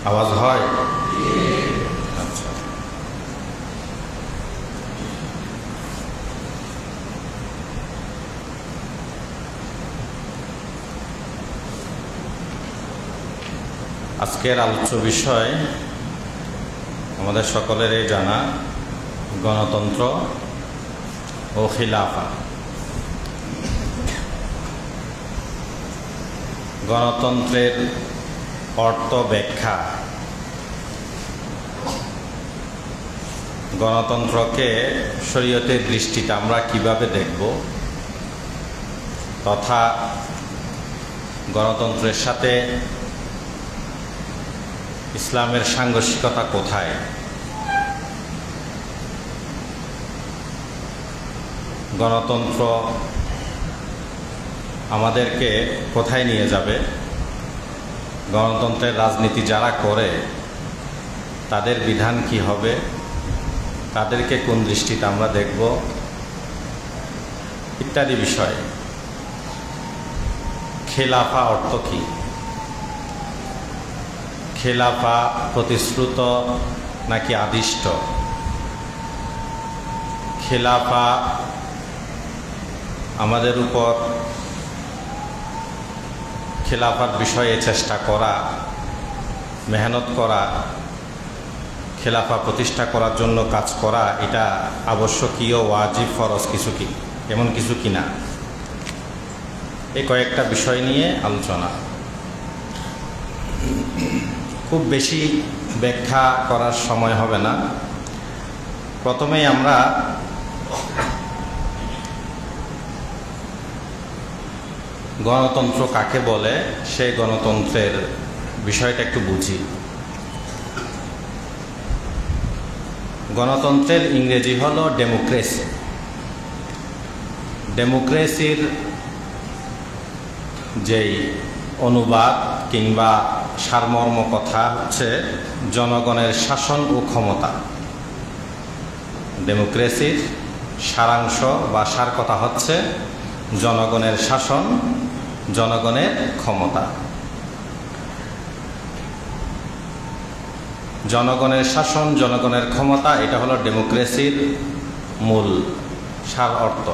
আওয়াজ হয়? আচ্ছা, আজকের আলোচ্য বিষয় আমাদের সকলেরই জানা গণতন্ত্র ও খিলাফা। গণতন্ত্রের অর্থ ব্যাখ্যা। গণতন্ত্রকে শরীয়তের দৃষ্টিতে আমরা কিভাবে দেখব, তথা গণতন্ত্রের সাথে ইসলামের সাংঘর্ষিকতা কোথায়, গণতন্ত্র আমাদেরকে কোথায় নিয়ে যাবে, গণতন্ত্রের রাজনীতি যারা করে তাদের বিধান কি হবে, তাদেরকে কোন দৃষ্টিতে আমরা দেখব, ইত্যাদি বিষয়। খেলাফা অর্থ কি? খেলাফা প্রতিশ্রুত নাকি আদিষ্ট? খেলাফা আমাদের উপর খেলাফার বিষয়ে চেষ্টা করা, মেহনত করা, খেলাফা প্রতিষ্ঠা করার জন্য কাজ করা, এটা আবশ্যকীয়, ওয়াজিব, ফরজ কিছু কি, এমন কিছু কিনা, এই কয়েকটা বিষয় নিয়ে আলোচনা। খুব বেশি ব্যাখ্যা করার সময় হবে না। প্রথমেই আমরা গণতন্ত্র কাকে বলে সেই গণতন্ত্রের বিষয়টা একটু বুঝি। গণতন্ত্রের ইংরেজি হলো ডেমোক্রেসি। ডেমোক্রেসির যেই অনুবাদ কিংবা সারমর্ম কথা হচ্ছে জনগণের শাসন ও ক্ষমতা। ডেমোক্রেসির সারাংশ বা সার কথা হচ্ছে জনগণের শাসন, জনগণের ক্ষমতা। জনগণের শাসন, জনগণের ক্ষমতা, এটা হলো ডেমোক্রেসির মূল সার অর্থ।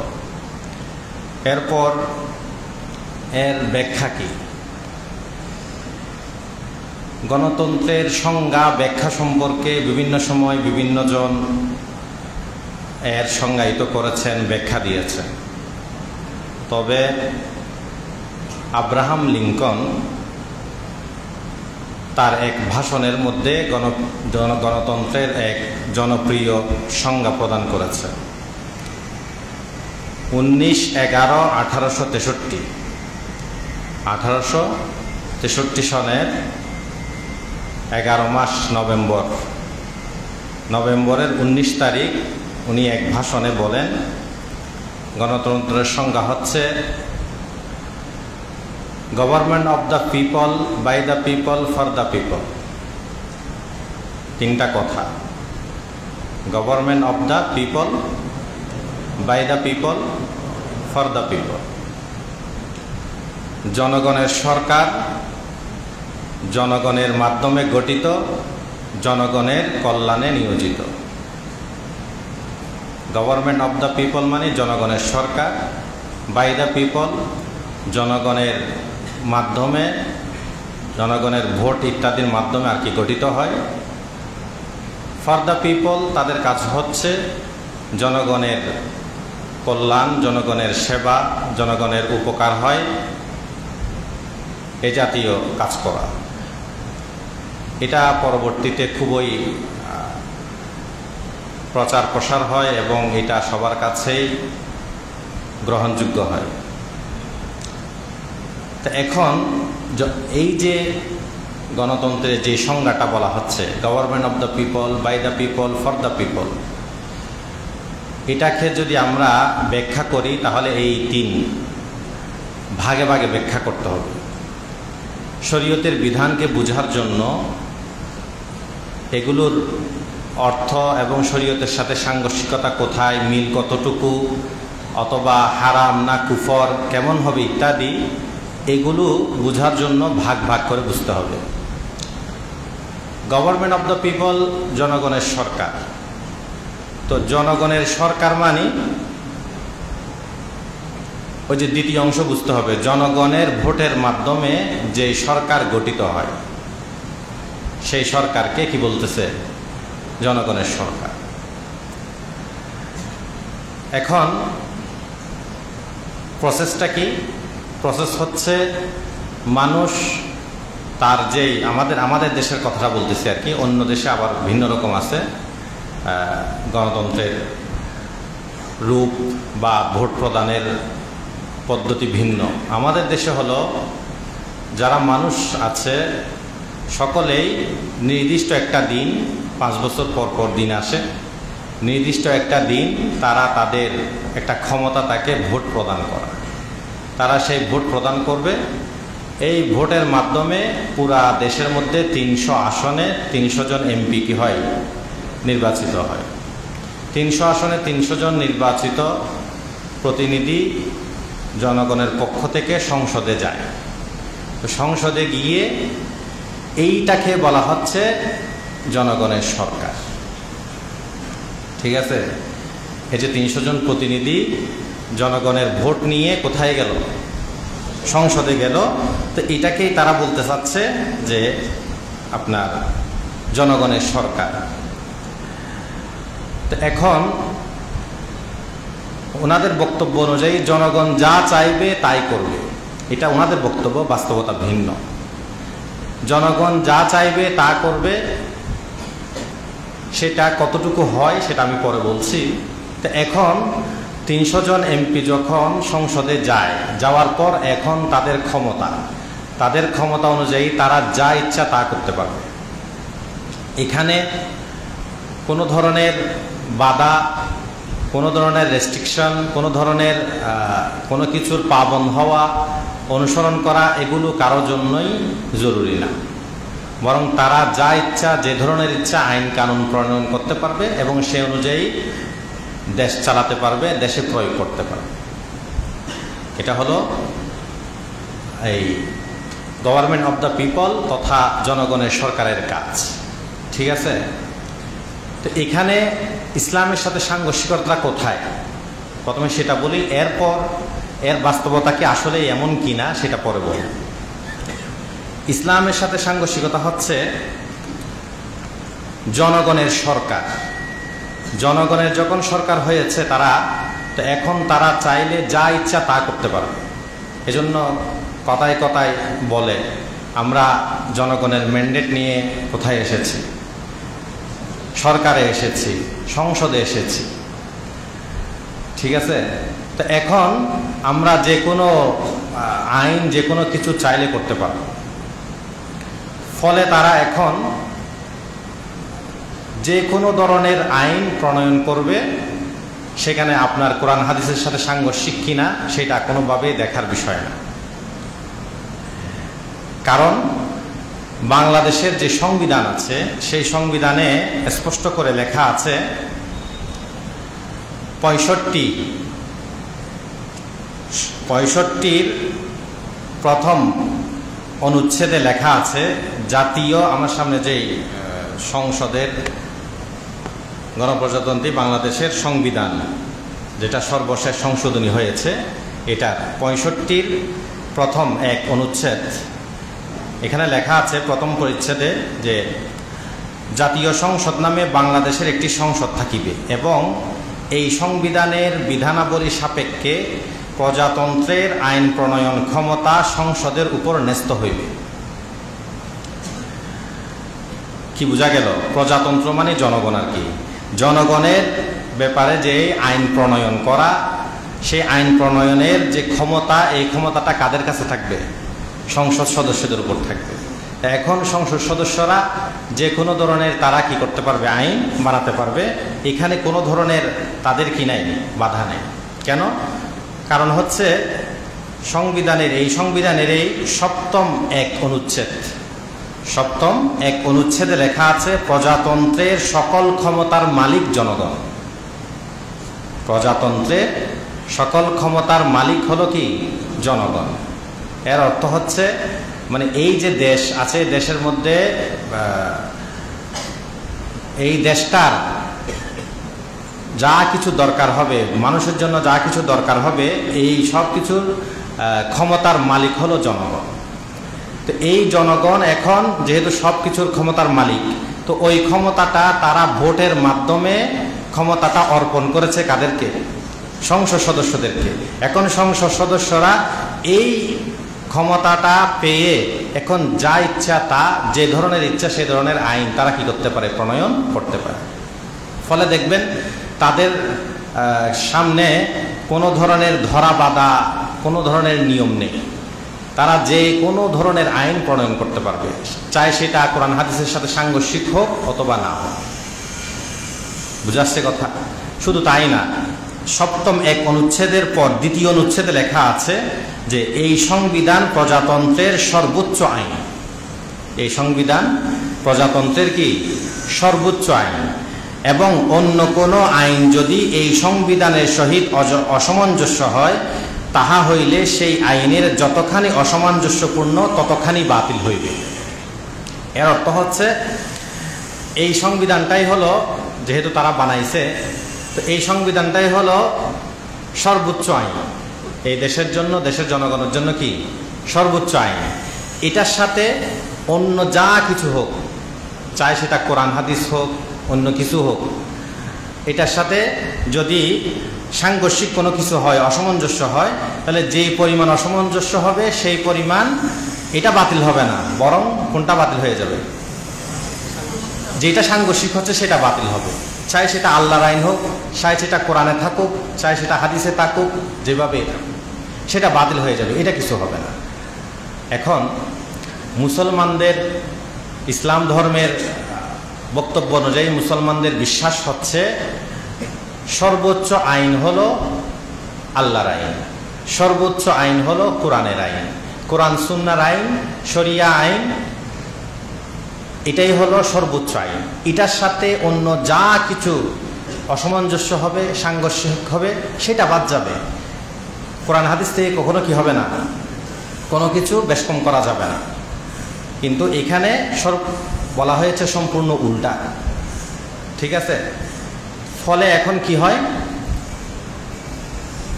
এরপর এর ব্যাখ্যা কি? গণতন্ত্রের সংজ্ঞা ব্যাখ্যা সম্পর্কে বিভিন্ন সময় বিভিন্ন জন এর সংজ্ঞায়িত করেছেন, ব্যাখ্যা দিয়েছেন। তবে আব্রাহাম লিঙ্কন তার এক ভাষণের মধ্যে গণতন্ত্রের এক জনপ্রিয় সংজ্ঞা প্রদান করেছে। 19/11/1863 1863 সনের 11 মাস নভেম্বরের 19 তারিখ উনি এক ভাষণে বলেন, গণতন্ত্রের সংজ্ঞা হচ্ছে government of the people, by the people, for the people. তিনটা কথা, government of the people, by the people, for the people. জনগণের সরকার, জনগণের মাধ্যমে গঠিত, জনগণের কল্যাণে নিয়োজিত। গভর্নমেন্ট অফ দ্য পিপল মানে জনগণের সরকার, বাই দ্য পিপল জনগণের মাধ্যমে, জনগণের ভোট ইত্যাদির মাধ্যমে আর কি গঠিত হয়। ফর দ্য পিপল তাদের কাজ হচ্ছে জনগণের কল্যাণ, জনগণের সেবা, জনগণের উপকার হয়, এ জাতীয় কাজ করা। এটা পরবর্তীতে খুবই প্রচার প্রসার হয় এবং এটা সবার কাছেই গ্রহণযোগ্য হয়। তো এখন এই যে গণতন্ত্রের যে সংজ্ঞাটা বলা হচ্ছে, government of the people, by the people, for the people, এটাকে যদি আমরা ব্যাখ্যা করি তাহলে এই 3 ভাগে ভাগে ব্যাখ্যা করতে হবে। শরীয়তের বিধানকে বোঝার জন্য এগুলোর অর্থ এবং শরীয়তের সাথে সাংঘর্ষিকতা কোথায়, মিল কতটুকু, অথবা হারাম না কুফর কেমন হবে ইত্যাদি, এগুলো বোঝার জন্য ভাগ ভাগ করে বুঝতে হবে। গভর্নমেন্ট অফ দ্য পিপল, জনগণের সরকার। তো জনগণের সরকার মানে ওই যে দ্বিতীয় অংশ বুঝতে হবে, জনগণের ভোটের মাধ্যমে যে সরকার গঠিত হয় সেই সরকারকে কি বলতেছে? জনগণের সরকার। এখন প্রসেসটা কি? প্রসেস হচ্ছে মানুষ তার যেই আমাদের দেশের কথাটা বলতেছি আর কি, অন্য দেশে আবার ভিন্ন রকম আছে গণতন্ত্রের রূপ বা ভোট প্রদানের পদ্ধতি ভিন্ন। আমাদের দেশে হলো যারা মানুষ আছে সকলেই নির্দিষ্ট একটা দিন, 5 বছর পর পর দিন আসে, নির্দিষ্ট একটা দিন তারা তাদের একটা ক্ষমতা তাকে ভোট প্রদান করা, তারা সেই ভোট প্রদান করবে। এই ভোটের মাধ্যমে পুরা দেশের মধ্যে 300 আসনে 300 জন এমপি কি হয়? নির্বাচিত হয়। 300 আসনে 300 জন নির্বাচিত প্রতিনিধি জনগণের পক্ষ থেকে সংসদে যায়। তো সংসদে গিয়ে এইটাকে বলা হচ্ছে জনগণের সরকার। ঠিক আছে? এই যে 300 জন প্রতিনিধি জনগণের ভোট নিয়ে কোথায় গেল? সংসদে গেল। তো এটাকেই তারা বলতে চাচ্ছে যে আপনার জনগণের সরকার। তো এখন ওনাদের বক্তব্য অনুযায়ী জনগণ যা চাইবে তাই করবে, এটা ওনাদের বক্তব্য, বাস্তবতা ভিন্ন। জনগণ যা চাইবে তা করবে, সেটা কতটুকু হয় সেটা আমি পরে বলছি। তো এখন 300 জন এমপি যখন সংসদে যায়, যাওয়ার পর এখন তাদের ক্ষমতা অনুযায়ী তারা যা ইচ্ছা তা করতে পারবে। এখানে কোনো ধরনের বাধা, কোনো ধরনের রেস্ট্রিকশন, কোনো ধরনের কোনো কিছুর পাবন হওয়া, অনুসরণ করা, এগুলো কারোর জন্যই জরুরি না। বরং তারা যা ইচ্ছা, যে ধরনের ইচ্ছা আইন কানুন প্রণয়ন করতে পারবে এবং সে অনুযায়ী দেশ চালাতে পারবে, দেশে প্রয়োগ করতে পারবে। এটা হলো এই গভর্নমেন্ট অফ দ্য পিপল তথা জনগণের সরকারের কাজ। ঠিক আছে? তো এখানে ইসলামের সাথে সাংঘর্ষিকতা কোথায়, প্রথমে সেটা বলি, এরপর এর বাস্তবতা কি আসলে এমন কিনা সেটা পরে বলি। ইসলামের সাথে সাংঘর্ষিকতা হচ্ছে জনগণের সরকার। জনগণের যখন সরকার হয়েছে তারা, তো এখন তারা চাইলে যা ইচ্ছা তা করতে পারবে। এজন্য কথায় কথায় বলে আমরা জনগণের ম্যান্ডেট নিয়ে কোথায় এসেছি? সরকারে এসেছি, সংসদে এসেছি। ঠিক আছে? তো এখন আমরা যে কোনো আইন, যে কোনো কিছু চাইলে করতে পারব। ফলে তারা এখন যে কোনো ধরনের আইন প্রণয়ন করবে, সেখানে আপনার কোরআন হাদিসের সাথে সাংঘর্ষিক কিনা সেটা কোনোভাবেই দেখার বিষয় না। কারণ বাংলাদেশের যে সংবিধান আছে সেই সংবিধানে স্পষ্ট করে লেখা আছে 65-র প্রথম অনুচ্ছেদে লেখা আছে জাতীয়, আমার সামনে যেই সংসদের গণপ্রজাতন্ত্রী বাংলাদেশের সংবিধান যেটা সর্বশেষ সংশোধনী হয়েছে, এটা 65-র প্রথম এক অনুচ্ছেদ। এখানে লেখা আছে প্রথম পরিচ্ছেদে যে জাতীয় সংসদ নামে বাংলাদেশের একটি সংসদ থাকিবে এবং এই সংবিধানের বিধানাবলী সাপেক্ষে প্রজাতন্ত্রের আইন প্রণয়ন ক্ষমতা সংসদের উপর ন্যস্ত হইবে। কি বোঝা গেল? প্রজাতন্ত্র মানে জনগণ আর কি। জনগণের ব্যাপারে যে আইন প্রণয়ন করা, সেই আইন প্রণয়নের যে ক্ষমতা, এই ক্ষমতাটা কাদের কাছে থাকবে? সংসদ সদস্যদের উপর থাকবে। এখন সংসদ সদস্যরা যে কোনো ধরনের তারা কি করতে পারবে? আইন বানাতে পারবে। এখানে কোনো ধরনের তাদের কি নাই? বাধা নেই। কেন? কারণ হচ্ছে সংবিধানের এই সপ্তম এক অনুচ্ছেদে লেখা আছে প্রজাতন্ত্রের সকল ক্ষমতার মালিক জনগণ। প্রজাতন্ত্রের সকল ক্ষমতার মালিক হলো কি? জনগণ। এর অর্থ হচ্ছে মানে এই যে দেশ আছে, দেশের মধ্যে এই দেশটার যা কিছু দরকার হবে, মানুষের জন্য যা কিছু দরকার হবে, এই সব কিছুর ক্ষমতার মালিক হলো জনগণ। তো এই জনগণ এখন যেহেতু সব কিছুর ক্ষমতার মালিক, তো ওই ক্ষমতাটা তারা ভোটের মাধ্যমে ক্ষমতাটা অর্পণ করেছে কাদেরকে? সংসদ সদস্যদেরকে। এখন সংসদ সদস্যরা এই ক্ষমতাটা পেয়ে এখন যা ইচ্ছা তা, যে ধরনের ইচ্ছা সে ধরনের আইন তারা কি করতে পারে? প্রণয়ন করতে পারে। ফলে দেখবেন তাদের সামনে কোনো ধরনের ধরা বাঁধা, কোনো ধরনের নিয়ম নেই। তারা যে কোনো ধরনের আইন প্রণয়ন করতে পারবে, চাই সেটা কোরআন হাদিসের সাথে সাংঘর্ষিক হোক অথবা না হোক। বুঝাচ্ছে কথা? শুধু তাই না, সপ্তম এক অনুচ্ছেদের পর দ্বিতীয় অনুচ্ছেদে লেখা আছে যে এই সংবিধান প্রজাতন্ত্রের সর্বোচ্চ আইন। এই সংবিধান প্রজাতন্ত্রের কি? সর্বোচ্চ আইন। এবং অন্য কোনো আইন যদি এই সংবিধানের সহিত অসামঞ্জস্য হয়, তাহা হইলে সেই আইনের যতখানি অসামঞ্জস্যপূর্ণ ততখানি বাতিল হইবে। এর অর্থ হচ্ছে এই সংবিধানটাই হলো, যেহেতু তারা বানাইছে, তো এই সংবিধানটাই হলো সর্বোচ্চ আইন এই দেশের জন্য, দেশের জনগণের জন্য কি সর্বোচ্চ আইন। এটার সাথে অন্য যা কিছু হোক, চাই সেটা কোরআন হাদিস হোক, অন্য কিছু হোক, এটার সাথে যদি সাংঘর্ষিক কোনো কিছু হয়, অসামঞ্জস্য হয়, তাহলে যেই পরিমাণ অসামঞ্জস্য হবে সেই পরিমাণ এটা বাতিল হবে না, বরং কোনটা বাতিল হয়ে যাবে? যেটা সাংঘর্ষিক হচ্ছে সেটা বাতিল হবে। চাই সেটা আল্লাহর আইন হোক, চাই সেটা কোরআনে থাকুক, চাই সেটা হাদিসে থাকুক, যেভাবে সেটা বাতিল হয়ে যাবে, এটা কিছু হবে না। এখন মুসলমানদের, ইসলাম ধর্মের বক্তব্য অনুযায়ী মুসলমানদের বিশ্বাস হচ্ছে সর্বোচ্চ আইন হলো আল্লাহর আইন, সর্বোচ্চ আইন হলো কোরআনের আইন, কোরআন সুন্নাহর আইন, শরিয়া আইন, এটাই হলো সর্বোচ্চ আইন। এটার সাথে অন্য যা কিছু অসামঞ্জস্য হবে, সাংঘর্ষিক হবে, সেটা বাদ যাবে। কোরআন হাদিস থেকে কখনো কি হবে না, কোনো কিছু বেশকম করা যাবে না। কিন্তু এখানে বলা হয়েছে সম্পূর্ণ উল্টা, ঠিক আছে? ফলে এখন কি হয়,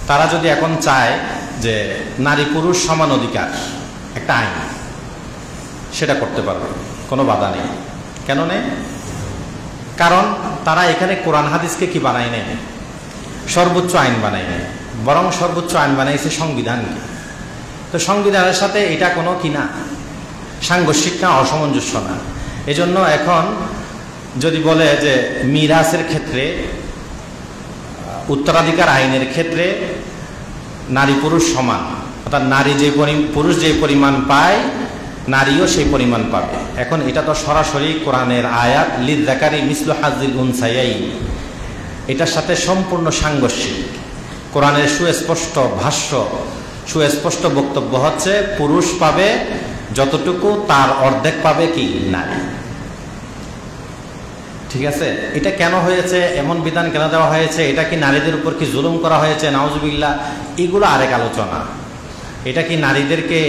তারা যদি এখন চায় যে নারী পুরুষ সমান অধিকার একটা আইন, সেটা করতে পারবে, কোনো বাধা নেই। কেন নেই? কারণ তারা এখানে কোরআন হাদিসকে কি বানায় নেয়? সর্বোচ্চ আইন বানায় নেয়, বরং সর্বোচ্চ আইন বানাইছে সংবিধানকে। তো সংবিধানের সাথে এটা কোনো কি না, সাংঘর্ষিক না, অসামঞ্জস্য না। এজন্য এখন যদি বলে যে মিরাসের ক্ষেত্রে, উত্তরাধিকার আইনের ক্ষেত্রে নারী পুরুষ সমান, অর্থাৎ নারী যে পুরুষ যে পরিমাণ পায়, নারীও সেই পরিমাণ পাবে। এখন এটা তো সরাসরি কোরআনের আয়াত, লিযযাকারি মিসলু হাজ্জিল উনসায়াইন, এটার সাথে সম্পূর্ণ সাংঘর্ষিক। কোরআনের সুস্পষ্ট ভাষ্য, সুস্পষ্ট বক্তব্য হচ্ছে পুরুষ পাবে যতটুকু, তার অর্ধেক পাবে কি নারী। ঠিক আছে? এটা কেন হয়েছে, এমন বিধান কেন দেওয়া হয়েছে, এটা কি নারীদের উপর কি জুলুম করা হয়েছে? নাউজুবিল্লাহ, এগুলো আরেক আলোচনা। এটা কি নারীদেরকে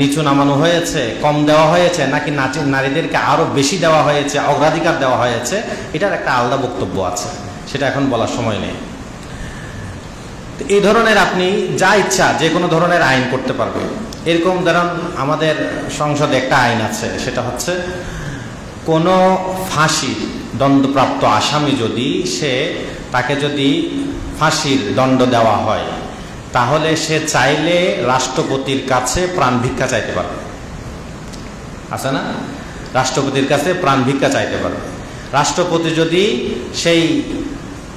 নিচু নামানো হয়েছে, কম দেওয়া হয়েছে, নাকি নারীদেরকে আরো বেশি দেওয়া হয়েছে, অগ্রাধিকার দেওয়া হয়েছে, এটার একটা আলাদা বক্তব্য আছে, সেটা এখন বলার সময় নেই। এই ধরনের আপনি যা ইচ্ছা যে কোনো ধরনের আইন করতে পারবে। এরকম ধরুন আমাদের সংসদে একটা আইন আছে, সেটা হচ্ছে কোনো ফাঁসি দণ্ডপ্রাপ্ত আসামি যদি তাকে যদি ফাঁসির দণ্ড দেওয়া হয়, তাহলে সে চাইলে রাষ্ট্রপতির কাছে প্রাণ ভিক্ষা চাইতে পারবে। আছে না? রাষ্ট্রপতির কাছে প্রাণ ভিক্ষা চাইতে পারবে। রাষ্ট্রপতি যদি সেই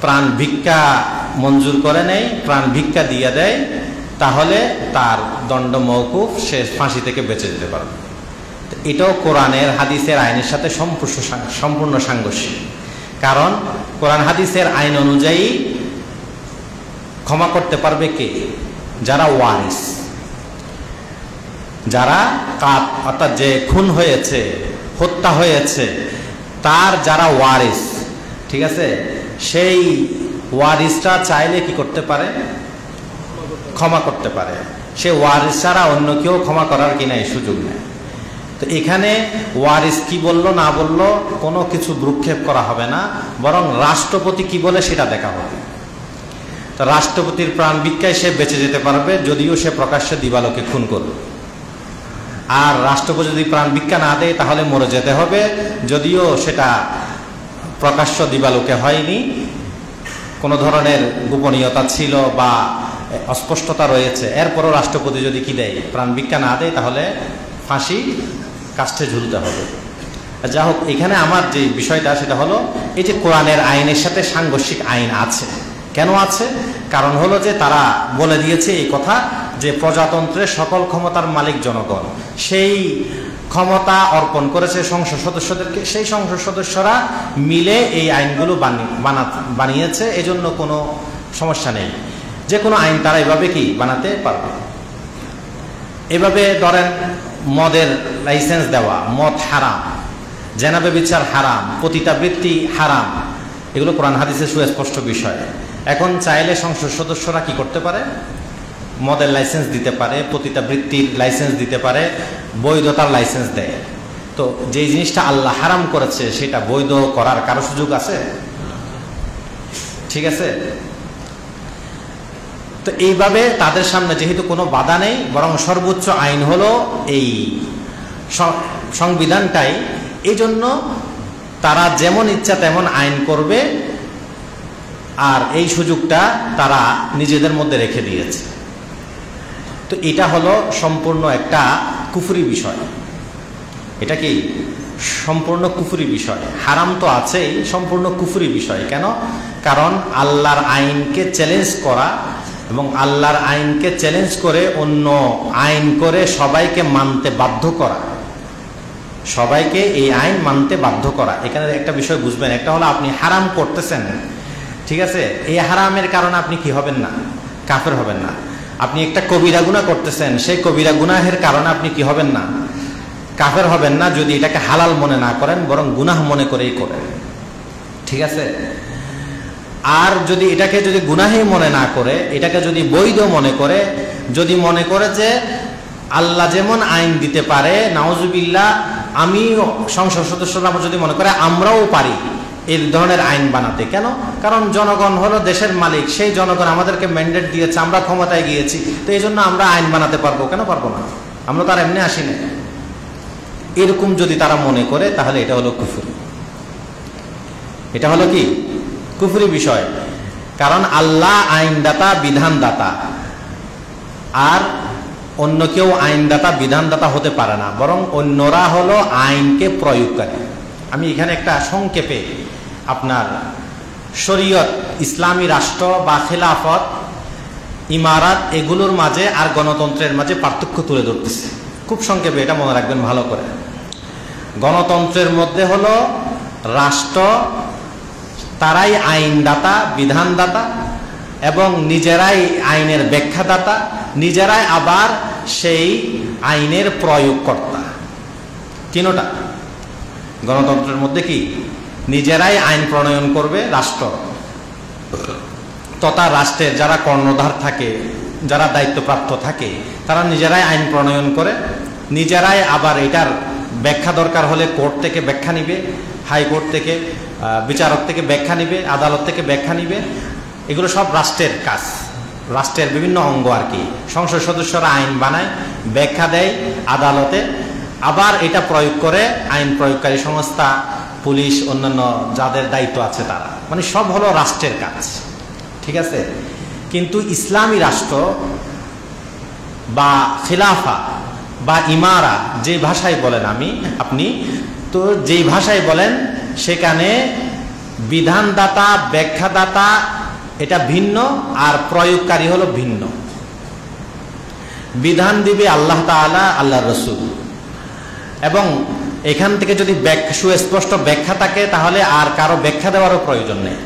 প্রাণ ভিক্ষা মঞ্জুর করে নেয়, প্রাণ ভিক্ষা দিয়ে দেয়, তাহলে তার দণ্ড মওকুফ, সে ফাঁসি থেকে বেঁচে যেতে পারবে। এটাও কোরআনের হাদিসের আইনের সাথে সম্পূর্ণ সাংঘর্ষিক। কারণ কোরআন হাদিসের আইন অনুযায়ী ক্ষমা করতে পারবে কে? যারা ওয়ারিস, যারা অর্থাৎ যে খুন হয়েছে, হত্যা হয়েছে, তার যারা ওয়ারিস, ঠিক আছে, সেই ওয়ারিসরা চাইলে কি করতে পারে? ক্ষমা করতে পারে। সে ওয়ারিস ছাড়া অন্য কেউ ক্ষমা করার কি নাই, সুযোগ নেই। তো এখানে ওয়ারিস কি বললো না বললো কোনো কিছু ভ্রুক্ষেপ করা হবে না, বরং রাষ্ট্রপতি কি বলে সেটা দেখা হবে। তো রাষ্ট্রপতির প্রাণ ভিক্ষায় সে বেঁচে যেতে পারবে, যদিও সে প্রকাশ্যে দিবালোকে খুন করবে। আর রাষ্ট্রপতি যদি প্রাণ ভিক্ষা না দেয় তাহলে মরে যেতে হবে, যদিও সেটা প্রকাশ্য দিবালোকে হয়নি, কোনো ধরনের গোপনীয়তা ছিল বা অস্পষ্টতা রয়েছে, এরপরও রাষ্ট্রপতি যদি কি দেয়, প্রাণ ভিক্ষা না দেয়, তাহলে ফাঁসি কাষ্ঠে ঝুলতে হবে। যা হোক, এখানে আমার যে বিষয়টা সেটা হলো এই যে কোরআনের আইনের সাথে সাংঘর্ষিক আইন আছে। কেন আছে? কারণ হলো যে তারা বলে দিয়েছে এই কথা যে প্রজাতন্ত্রের সকল ক্ষমতার মালিক জনগণ, সেই ক্ষমতা অর্পণ করেছে সংসদ সদস্যদেরকে, সেই সংসদ সদস্যরা মিলে এই আইনগুলো বানিয়েছে, এজন্য কোনো সমস্যা নেই, যে কোনো আইন তারা এভাবে কি বানাতে পারবে। এভাবে ধরেন মদের লাইসেন্স দেওয়া, মদ হারাম, জেনা ব্যভিচার হারাম, পতিতাবৃত্তি হারাম, এগুলো কোরআন হাদিসের সুস্পষ্ট বিষয়। এখন চাইলে সংসদ সদস্যরা কি করতে পারে? মদের লাইসেন্স দিতে পারে, পতিতাবৃত্তির লাইসেন্স দিতে পারে, বৈধতার লাইসেন্স দেয়। তো যে জিনিসটা আল্লাহ হারাম করেছে সেটা বৈধ করার কারো সুযোগ আছে? ঠিক আছে। তো এইভাবে তাদের সামনে যেহেতু কোনো বাধা নেই, বরং সর্বোচ্চ আইন হলো এই সংবিধানটাই, এই জন্য তারা যেমন ইচ্ছা তেমন আইন করবে, আর এই সুযোগটা তারা নিজেদের মধ্যে রেখে দিয়েছে। তো এটা হলো সম্পূর্ণ একটা কুফরি বিষয়। এটা কি সম্পূর্ণ কুফরি বিষয়? হারাম তো আছেই, সম্পূর্ণ কুফরি বিষয়। কেন? কারণ আল্লাহর আইনকে চ্যালেঞ্জ করা এবং আল্লাহর আইনকে চ্যালেঞ্জ করে অন্য আইন করে সবাইকে মানতে বাধ্য করা, সবাইকে এই আইন মানতে বাধ্য করা। এখানে একটা বিষয় বুঝবেন, একটা হলো আপনি হারাম করতেছেন, ঠিক আছে, এই হারামের কারণে আপনি কি হবেন না? কাফের হবেন না। আপনি একটা কবিরা গুনাহ করতেছেন, সেই কবিরা গুনাহের কারণে আপনি কি হবেন না? কাফের হবেন না, যদি এটাকে হালাল মনে না করেন, বরং গুনাহ মনে করেই করেন, ঠিক আছে। আর যদি এটাকে যদি গুনাহই মনে না করে, এটাকে যদি বৈধ মনে করে, যদি মনে করে যে আল্লাহ যেমন আইন দিতে পারে, নাউজুবিল্লাহ, আমি সংসদ সদস্যরা যদি মনে করে আমরাও পারি এই ধরনের আইন বানাতে। কেন? কারণ জনগণ হলো দেশের মালিক, সেই জনগণ আমাদেরকে ম্যান্ডেট দিয়েছে, আমরা ক্ষমতায় গিয়েছি, তো এই জন্য আমরা আইন বানাতে পারবো। কেন পারবো না? আমরা তো আর এমনি আসিনি। এরকম যদি তারা মনে করে, তাহলে এটা হলো কুফরি। এটা হলো কি? কুফরি বিষয়। কারণ আল্লাহ আইনদাতা, বিধানদাতা, আর অন্য কেউ আইনদাতা বিধানদাতা হতে পারে না, বরং অন্যরা হলো আইনকে প্রয়োগকারী। আমি এখানে একটা সংক্ষেপে আপনার শরীয়ত, ইসলামী রাষ্ট্র বা খেলাফত, ইমারাত, এগুলোর মাঝে আর গণতন্ত্রের মাঝে পার্থক্য তুলে ধরতেছে। খুব সংক্ষেপে এটা মনে রাখবেন ভালো করে। গণতন্ত্রের মধ্যে হলো রাষ্ট্র, তারাই আইনদাতা, বিধানদাতা এবং নিজেরাই আইনের ব্যাখ্যাদাতা, নিজেরাই আবার সেই আইনের প্রয়োগকর্তা। তিনটা গণতন্ত্রের মধ্যে কি? নিজেরাই আইন প্রণয়ন করবে রাষ্ট্র, তথা রাষ্ট্রের যারা কর্ণধার থাকে, যারা দায়িত্বপ্রাপ্ত থাকে, তারা নিজেরাই আইন প্রণয়ন করে, নিজেরাই আবার এটার ব্যাখ্যা দরকার হলে কোর্ট থেকে ব্যাখ্যা নিবে, হাইকোর্ট থেকে, বিচারক থেকে ব্যাখ্যা নিবে, আদালত থেকে ব্যাখ্যা নিবে। এগুলো সব রাষ্ট্রের কাজ, রাষ্ট্রের বিভিন্ন অঙ্গ আর কি। সংসদ সদস্যরা আইন বানায়, ব্যাখ্যা দেয় আদালতে, আবার এটা প্রয়োগ করে আইন প্রয়োগকারী সংস্থা, পুলিশ, অন্যান্য যাদের দায়িত্ব আছে তারা, মানে সব হলো রাষ্ট্রের কাজ, ঠিক আছে। কিন্তু ইসলামী রাষ্ট্র বা খিলাফা বা ইমারা, যে ভাষায় বলেন আপনি তো যেই ভাষায় বলেন, সেখানে বিধানদাতা, ব্যাখ্যাদাতা এটা ভিন্ন, আর প্রয়োগকারী হলো ভিন্ন। বিধান দিবে আল্লাহ তাআলা, আল্লাহর রাসূল, এবং এখান থেকে যদি সুস্পষ্ট ব্যাখ্যা থাকে, তাহলে আর কারো ব্যাখ্যা দেওয়ারও প্রয়োজন নেই,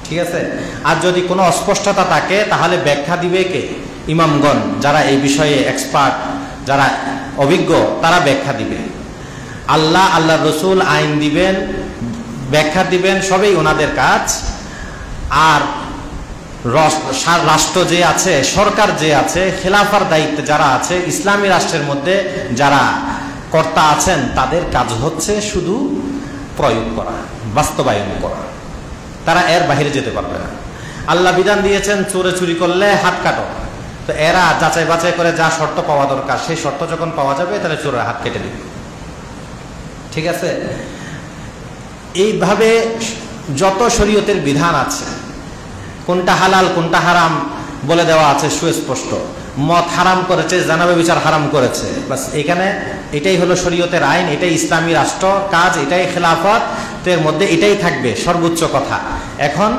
ঠিক আছে। আর যদি কোনো অস্পষ্টতা থাকে, তাহলে ব্যাখ্যা দিবে কে? ইমামগণ, যারা এই বিষয়ে এক্সপার্ট, যারা অভিজ্ঞ, তারা ব্যাখ্যা দিবে। আল্লাহ, আল্লাহর রাসূল আইন দিবেন, ব্যাখ্যা দিবেন, সবই ওনাদের কাজ। আর রাষ্ট্র যে আছে, সরকার যে আছে, খেলাফার দায়িত্বে যারা আছে, ইসলামী রাষ্ট্রের মধ্যে যারা কর্তা আছেন তাদের কাজ হচ্ছে শুধু প্রয়োগ করা, বাস্তবায়ন করা, তারা এর বাইরে যেতে পারবে না। আল্লাহ বিধান দিয়েছেন চোরে চুরি করলে হাত কাটো, তো এরা যাচাই বাছাই করে যা শর্ত পাওয়া দরকার সেই শর্ত যখন পাওয়া যাবে তাহলে চোরের হাত কেটে দিবে। ঠিক আছে? এইভাবে যত শরীয়তের বিধান আছে, কোনটা হালাল কোনটা হারাম বলে দেওয়া আছে সুস্পষ্ট। মদ হারাম করেছে, জানা ব্যভিচার হারাম করেছে, বাস এখানে এটাই হলো শরীয়তের আইন, এটাই ইসলামী রাষ্ট্র কাজ, এটাই খেলাফত, তো এর মধ্যে এটাই থাকবে সর্বোচ্চ কথা। এখন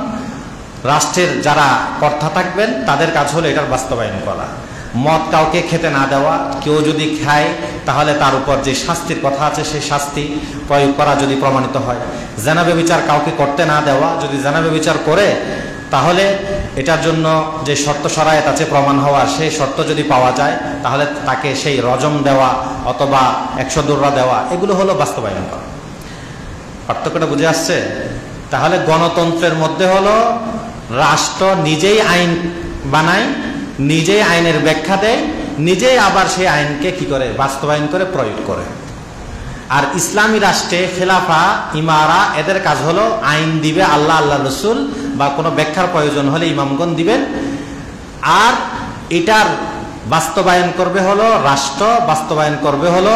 রাষ্ট্রের যারা কর্তা থাকবেন তাদের কাজ হলো এটার বাস্তবায়ন করা। মদ কাউকে খেতে না দেওয়া, কেউ যদি খায় তাহলে তার উপর যে শাস্তির কথা আছে সেই শাস্তি প্রয়োগ করা যদি প্রমাণিত হয়। জানা ব্যভিচার কাউকে করতে না দেওয়া, যদি জানা ব্যভিচার করে তাহলে এটার জন্য যে শর্ত শরায়েত আছে প্রমাণ হওয়ার, সেই শর্ত যদি পাওয়া যায় তাহলে তাকে সেই রজম দেওয়া অথবা 100 দৌড়া দেওয়া, এগুলো হলো বাস্তবায়ন করা। পার্থক্যটা বুঝে আসছে? তাহলে গণতন্ত্রের মধ্যে হলো রাষ্ট্র নিজেই আইন বানায়, নিজেই আইনের ব্যাখ্যা দেয়, নিজেই আবার সেই আইনকে কি করে বাস্তবায়ন করে প্রয়োগ করে। আর ইসলামী রাষ্ট্রে খেলাফা ইমারা এদের কাজ হলো আইন দিবে আল্লাহ, আল্লাহ রসুল, বা কোনো ব্যাখ্যার প্রয়োজন হলে ইমামগণ দিবেন, আর এটার বাস্তবায়ন করবে হলো রাষ্ট্র, বাস্তবায়ন করবে হলো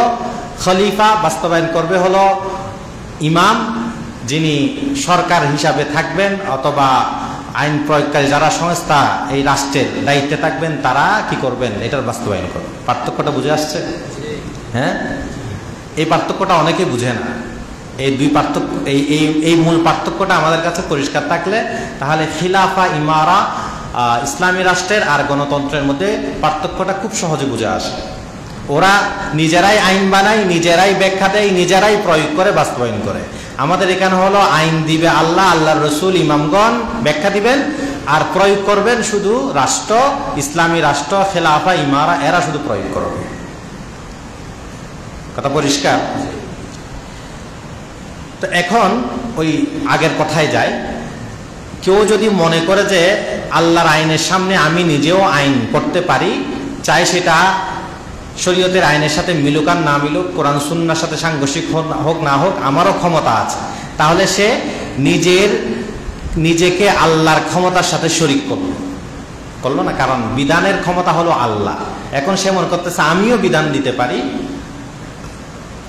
খলিফা, বাস্তবায়ন করবে হলো ইমাম, যিনি সরকার হিসাবে থাকবেন, অথবা আইন প্রয়োগকারী যারা সংস্থা এই রাষ্ট্রের দায়িত্বে থাকবেন তারা কি করবেন, এটার বাস্তবায়ন করবেন। পার্থক্যটা বুঝে আসছে? হ্যাঁ, এই পার্থক্যটা অনেকে বুঝে না। এই দুই পার্থক্য, এই মূল পার্থক্যটা আমাদের কাছে পরিষ্কার থাকলে তাহলে খিলাফা ইমারা ইসলামী রাষ্ট্রের আর গণতন্ত্রের মধ্যে পার্থক্যটা খুব সহজে বুঝে আসে। ওরা নিজেরাই আইন বানায়, নিজেরাই ব্যাখ্যা দেয়, নিজেরাই প্রয়োগ করে, বাস্তবায়ন করে। আমাদের এখানে হলো আইন দিবে আল্লাহ, আল্লাহর রসুল, ইমামগণ ব্যাখ্যা দিবেন, আর প্রয়োগ করবেন শুধু রাষ্ট্র, ইসলামী রাষ্ট্র, খেলাফা ইমারা, এরা শুধু প্রয়োগ করবে। কথা পরিষ্কার? তো এখন ওই আগের কথায় যায়, কেউ যদি মনে করে যে আল্লাহর আইনের সামনে আমি নিজেও আইন করতে পারি, চাই সেটা শরীয়তের আইনের সাথে মিলুক আর না মিলুক, কোরআন সুন্নাহর সাথে সাংঘর্ষিক হোক না হোক, আমারও ক্ষমতা আছে, তাহলে সে নিজেকে আল্লাহর ক্ষমতার সাথে শরীক করলো না। কারণ বিধানের ক্ষমতা হলো আল্লাহ। এখন সে মনে করতেছে আমিও বিধান দিতে পারি,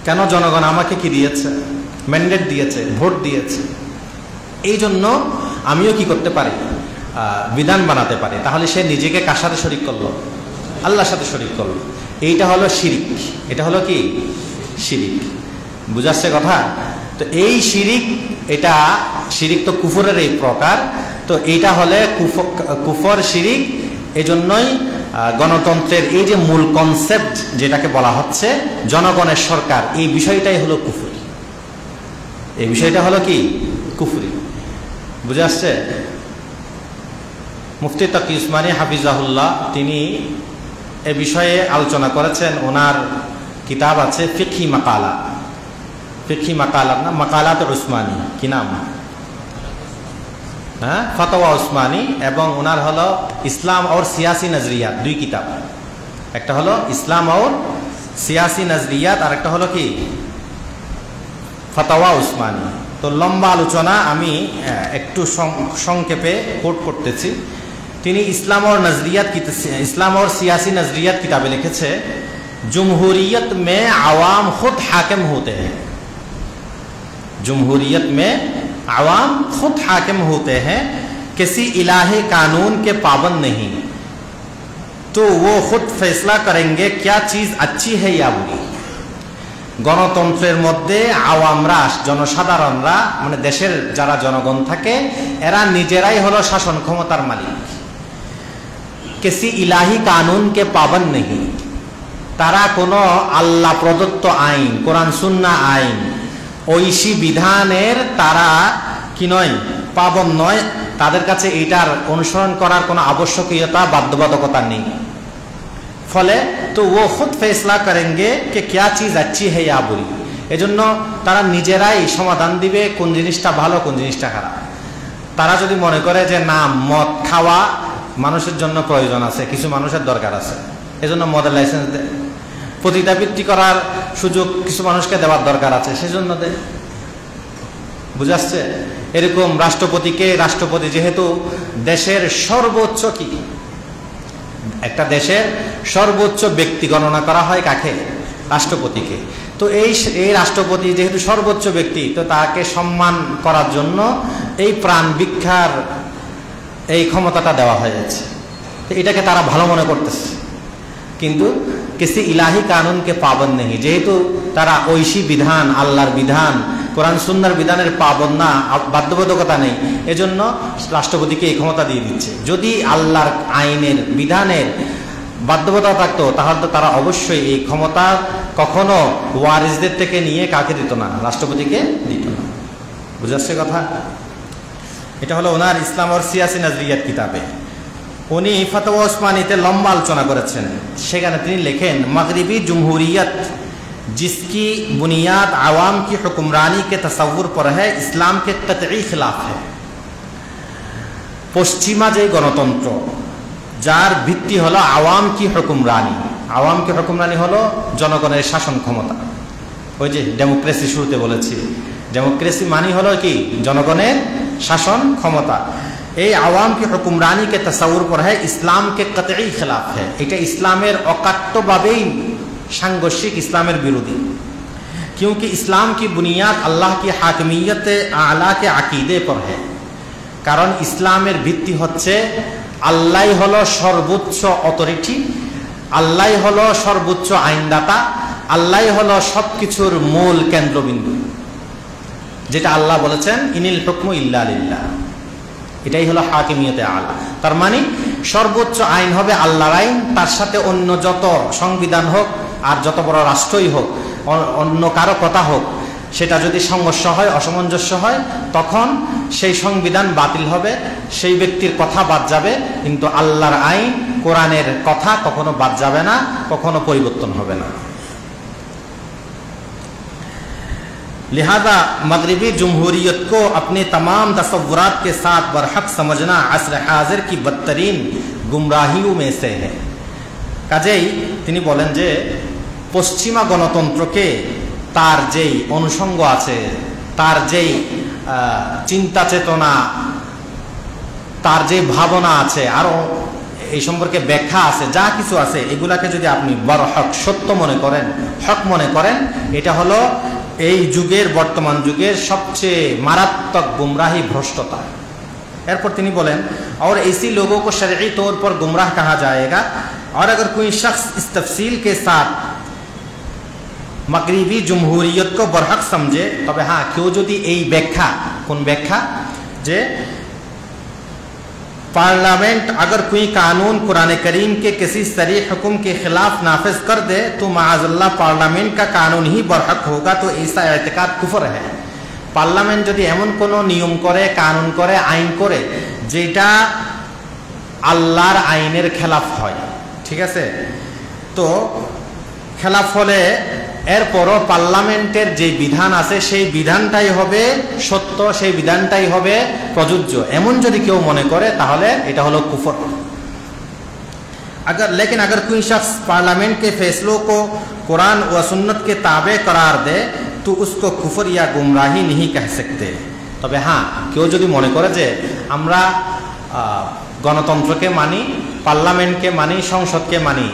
কেন? জনগণ আমাকে কি দিয়েছে? ম্যান্ডেট দিয়েছে, ভোট দিয়েছে, এই জন্য আমিও কি করতে পারি? বিধান বানাতে পারি। তাহলে সে নিজেকে কার সাথে শরীক করলো? আল্লাহর সাথে শরীক করলো। এইটা হলো শিরিক। এটা হলো কি? শিরিক। বুঝাচ্ছে কথা? তো এই শিরিক, এটা শিরিক তো কুফরের এই প্রকার, তো এইটা হলে কুফর শিরিক। এজন্যই গণতন্ত্রের এই যে মূল কনসেপ্ট যেটাকে বলা হচ্ছে জনগণের সরকার, এই বিষয়টাই হলো কুফরি। এই বিষয়টা হলো কি? কুফরি। বুঝে আসছে? মুফতি তাকি উসমানী হাফিজাহুল্লাহ তিনি এ বিষয়ে আলোচনা করেছেন। ওনার কিতাব আছে ফিকহি মাকালা, ফিকহি মাকালাত না, মাকালাত উসমানী, কি নাম? হ্যাঁ, ফতোয়া উসমানী। এবং ওনার হলো ইসলাম और সিয়াসি নজরিয়াত, দুই কিতাব। একটা হলো ইসলাম और সিয়াসি নজরিয়াত, আর একটা হলো কি? ফতোয়া উসমানী। তো লম্বা আলোচনা, আমি একটু সংক্ষেপে কোট করতেছি। তিনি ইসলাম और सियासी नजरियत किताबें लिखे, जमहूरियत में आवाम खुद हाकिम होते हैं, जमहूरियत में आवाम खुद हाकिम होते हैं, किसी इलाही कानून के पाबंद नहीं, तो वो खुद फैसला करेंगे क्या चीज अच्छी है या बुरी। গণতন্ত্রের মধ্যে আওয়ামরা, জনসাধারণরা, মানে দেশের যারা জনগণ থাকে, এরা নিজেরাই হলো শাসন ক্ষমতার মালিক। किसी इलाही कानून के पाबंद नहीं, তারা কোনো আল্লাহ প্রদত্ত আইন, কোরআন সুন্নাহ আইন, ঐশী বিধানের তারা কি নয়, পাবন নয়। তাদের কাছে এটার অনুসরণ করার কোনো আবশ্যকীয়তা, বাধ্যবাধকতা নেই। ফলে তো ও খুদ ফেসলা করেঙ্গে কে ক্যা চিজ আচ্ছি হে ইয়া বুরি। এজন্য তারা নিজেরাই সমাধান দিবে কোন জিনিসটা ভালো, কোন জিনিসটা খারাপ। তারা যদি মনে করে যে না, মদ খাওয়া মানুষের জন্য প্রয়োজন আছে, কিছু মানুষের দরকার আছে, এজন্য মদের লাইসেন্স দেয়। পতিতাবৃত্তি করার সুযোগ কিছু মানুষকে দেওয়ার দরকার আছে, সেজন্য দেয়। বুঝাচ্ছে? এরকম রাষ্ট্রপতি যেহেতু দেশের সর্বোচ্চ কি, একটা দেশের সর্বোচ্চ ব্যক্তি গণনা করা হয় কাকে? রাষ্ট্রপতিকে। তো এই রাষ্ট্রপতি যেহেতু সর্বোচ্চ ব্যক্তি, তো তাকে সম্মান করার জন্য এই প্রাণ ভিক্ষার এই ক্ষমতাটা দেওয়া হয়েছে। তো এটাকে তারা ভালো মনে করতেছে, কিন্তু কিসি ইলাহি কানুনকে পাবন্দ নেই, যেহেতু তারা ঐশী বিধান, আল্লাহর বিধান, কোরআন সুন্নাহর বিধানের পাবন্দ না, বাধ্যবাধকতা নেই, এজন্য রাষ্ট্রপতিকে এই ক্ষমতা দিয়ে দিচ্ছে। যদি আল্লাহর আইনের বিধানের বাধ্যবাধকতা থাকতো, তাহলে তো তারা অবশ্যই এই ক্ষমতা কখনো ওয়ারিসদের থেকে নিয়ে কাকে দিত না? রাষ্ট্রপতিকে দিত না। বুঝাচ্ছে কথা? এটা হলো ওনার ইসলাম और সিয়াসি নজরিয়াত কিতাবে। উনি ফতোয়া ওসমানীতে লম্বা আলোচনা করেছেন। সেখানে তিনি লেখেন, मगरिबी जमहूरियत जिसकी बुनियाद आवाम की हुक्मरानी के तसव्वुर पर है, इस्लाम के कतई खिलाफ है। পশ্চিমা যে গণতন্ত্র, যার ভিত্তি হলো আওয়াম কি হুকুমরানি। আওয়াম কি হুকুমরানি হলো জনগণের শাসন ক্ষমতা। ওই যে ডেমোক্রেসি শুরুতে বলেছি, ডেমোক্রেসি মানি হলো কি? জনগণের শাসন ক্ষমতা। এই আওয়াম কি হুকুমরানি কে তসव्वुर पर है, इस्लाम के कतई खिलाफ है। এটা ইসলামের অকাট্যভাবেই সাংঘর্ষিক, ইসলামের বিরোধী। क्योंकि इस्लाम की बुनियाद अल्लाह की हाकिमियत आला के अकीदे पर है। কারণ ইসলামের ভিত্তি হচ্ছে আল্লাহ হলো সর্বোচ্চ অথরিটি, আল্লাহ হলো সর্বোচ্চ আইনদাতা, আল্লাহ হলো সবকিছুর মূল কেন্দ্রবিন্দু। যেটা আল্লাহ বলেছেন, ইনিল হুকমু ইল্লা লিল্লাহ, এটাই হলো হাকিমিয়তে আলা। তার মানে সর্বোচ্চ আইন হবে আল্লাহর আইন, তার সাথে অন্য যত সংবিধান হোক আর যত বড় রাষ্ট্রই হোক, অন্য কারো কথা হোক, সেটা যদি সংঘর্ষ হয়, অসামঞ্জস্য হয়, তখন সেই সংবিধান বাতিল হবে, সেই ব্যক্তির কথা বাদ যাবে, কিন্তু আল্লাহর আইন, কোরআনের কথা কখনো বাদ যাবে না, কখনো পরিবর্তন হবে না। लिहाजा मगरिबी जमहूरियत को अपने तमाम तसव्वुरात के साथ बरहक समझना असर हाजिर की बदतरीन गुमराहियों में से है। কাজেই তিনি বলেন যে পশ্চিমা গণতন্ত্রকে তার যেই অনুষঙ্গ আছে, তার যেই চিন্তা চেতনা, তার যে ভাবনা আছে, আরো এই সম্পর্কে ব্যাখ্যা আছে, যা কিছু আছে, এগুলাকে যদি আপনি বরহক, সত্য মনে করেন, হক মনে করেন, এটা হলো এই যুগের, বর্তমান যুগের সবচেয়ে মারাত্মক गुमराही भ्रष्टता। एरपर তিনি বলেন, और ऐसी लोगों को शरई तौर पर गुमराह कहा जाएगा, और अगर कोई शख्स इस तफसील के साथ मगरिबी जमहूरियत को बरहक समझे, तबे हाँ, क्यों যদি এই ব্যাখ্যা, কোন ব্যাখ্যা, যে पार्लियामेंट अगर कोई कानून कुरान करीम के किसी सरीह हुक्म के खिलाफ नाफिज कर दे तो माअज़ल्लाह पार्लियामेंट का कानून ही बरहक होगा, तो ऐसा एतकाद कुफर है। पार्लियामेंट যদি এমন কোনো নিয়ম করে, কানুন করে, আইন করে, যেটা আল্লাহর আইনের খেলাফ হয়, ঠিক আছে, তো খেলাফ হলে এরপরও পার্লামেন্টের যে বিধান আছে সেই বিধানটাই হবে সত্য, সেই বিধানটাই হবে প্রযোজ্য, এমন যদি কেউ মনে করে, তাহলে এটা হলো কুফর। लेकिन अगर कोई शख्स पार्लियामेंट के फैसलों को कुरान व सुन्नत के ताबे करार दे तो उसको कुफर या गुमराही नहीं कह सकते। তবে হ্যাঁ, কেউ যদি মনে করে যে আমরা গণতন্ত্রকে মানি, পার্লামেন্টকে মানি, সংসদকে মানি,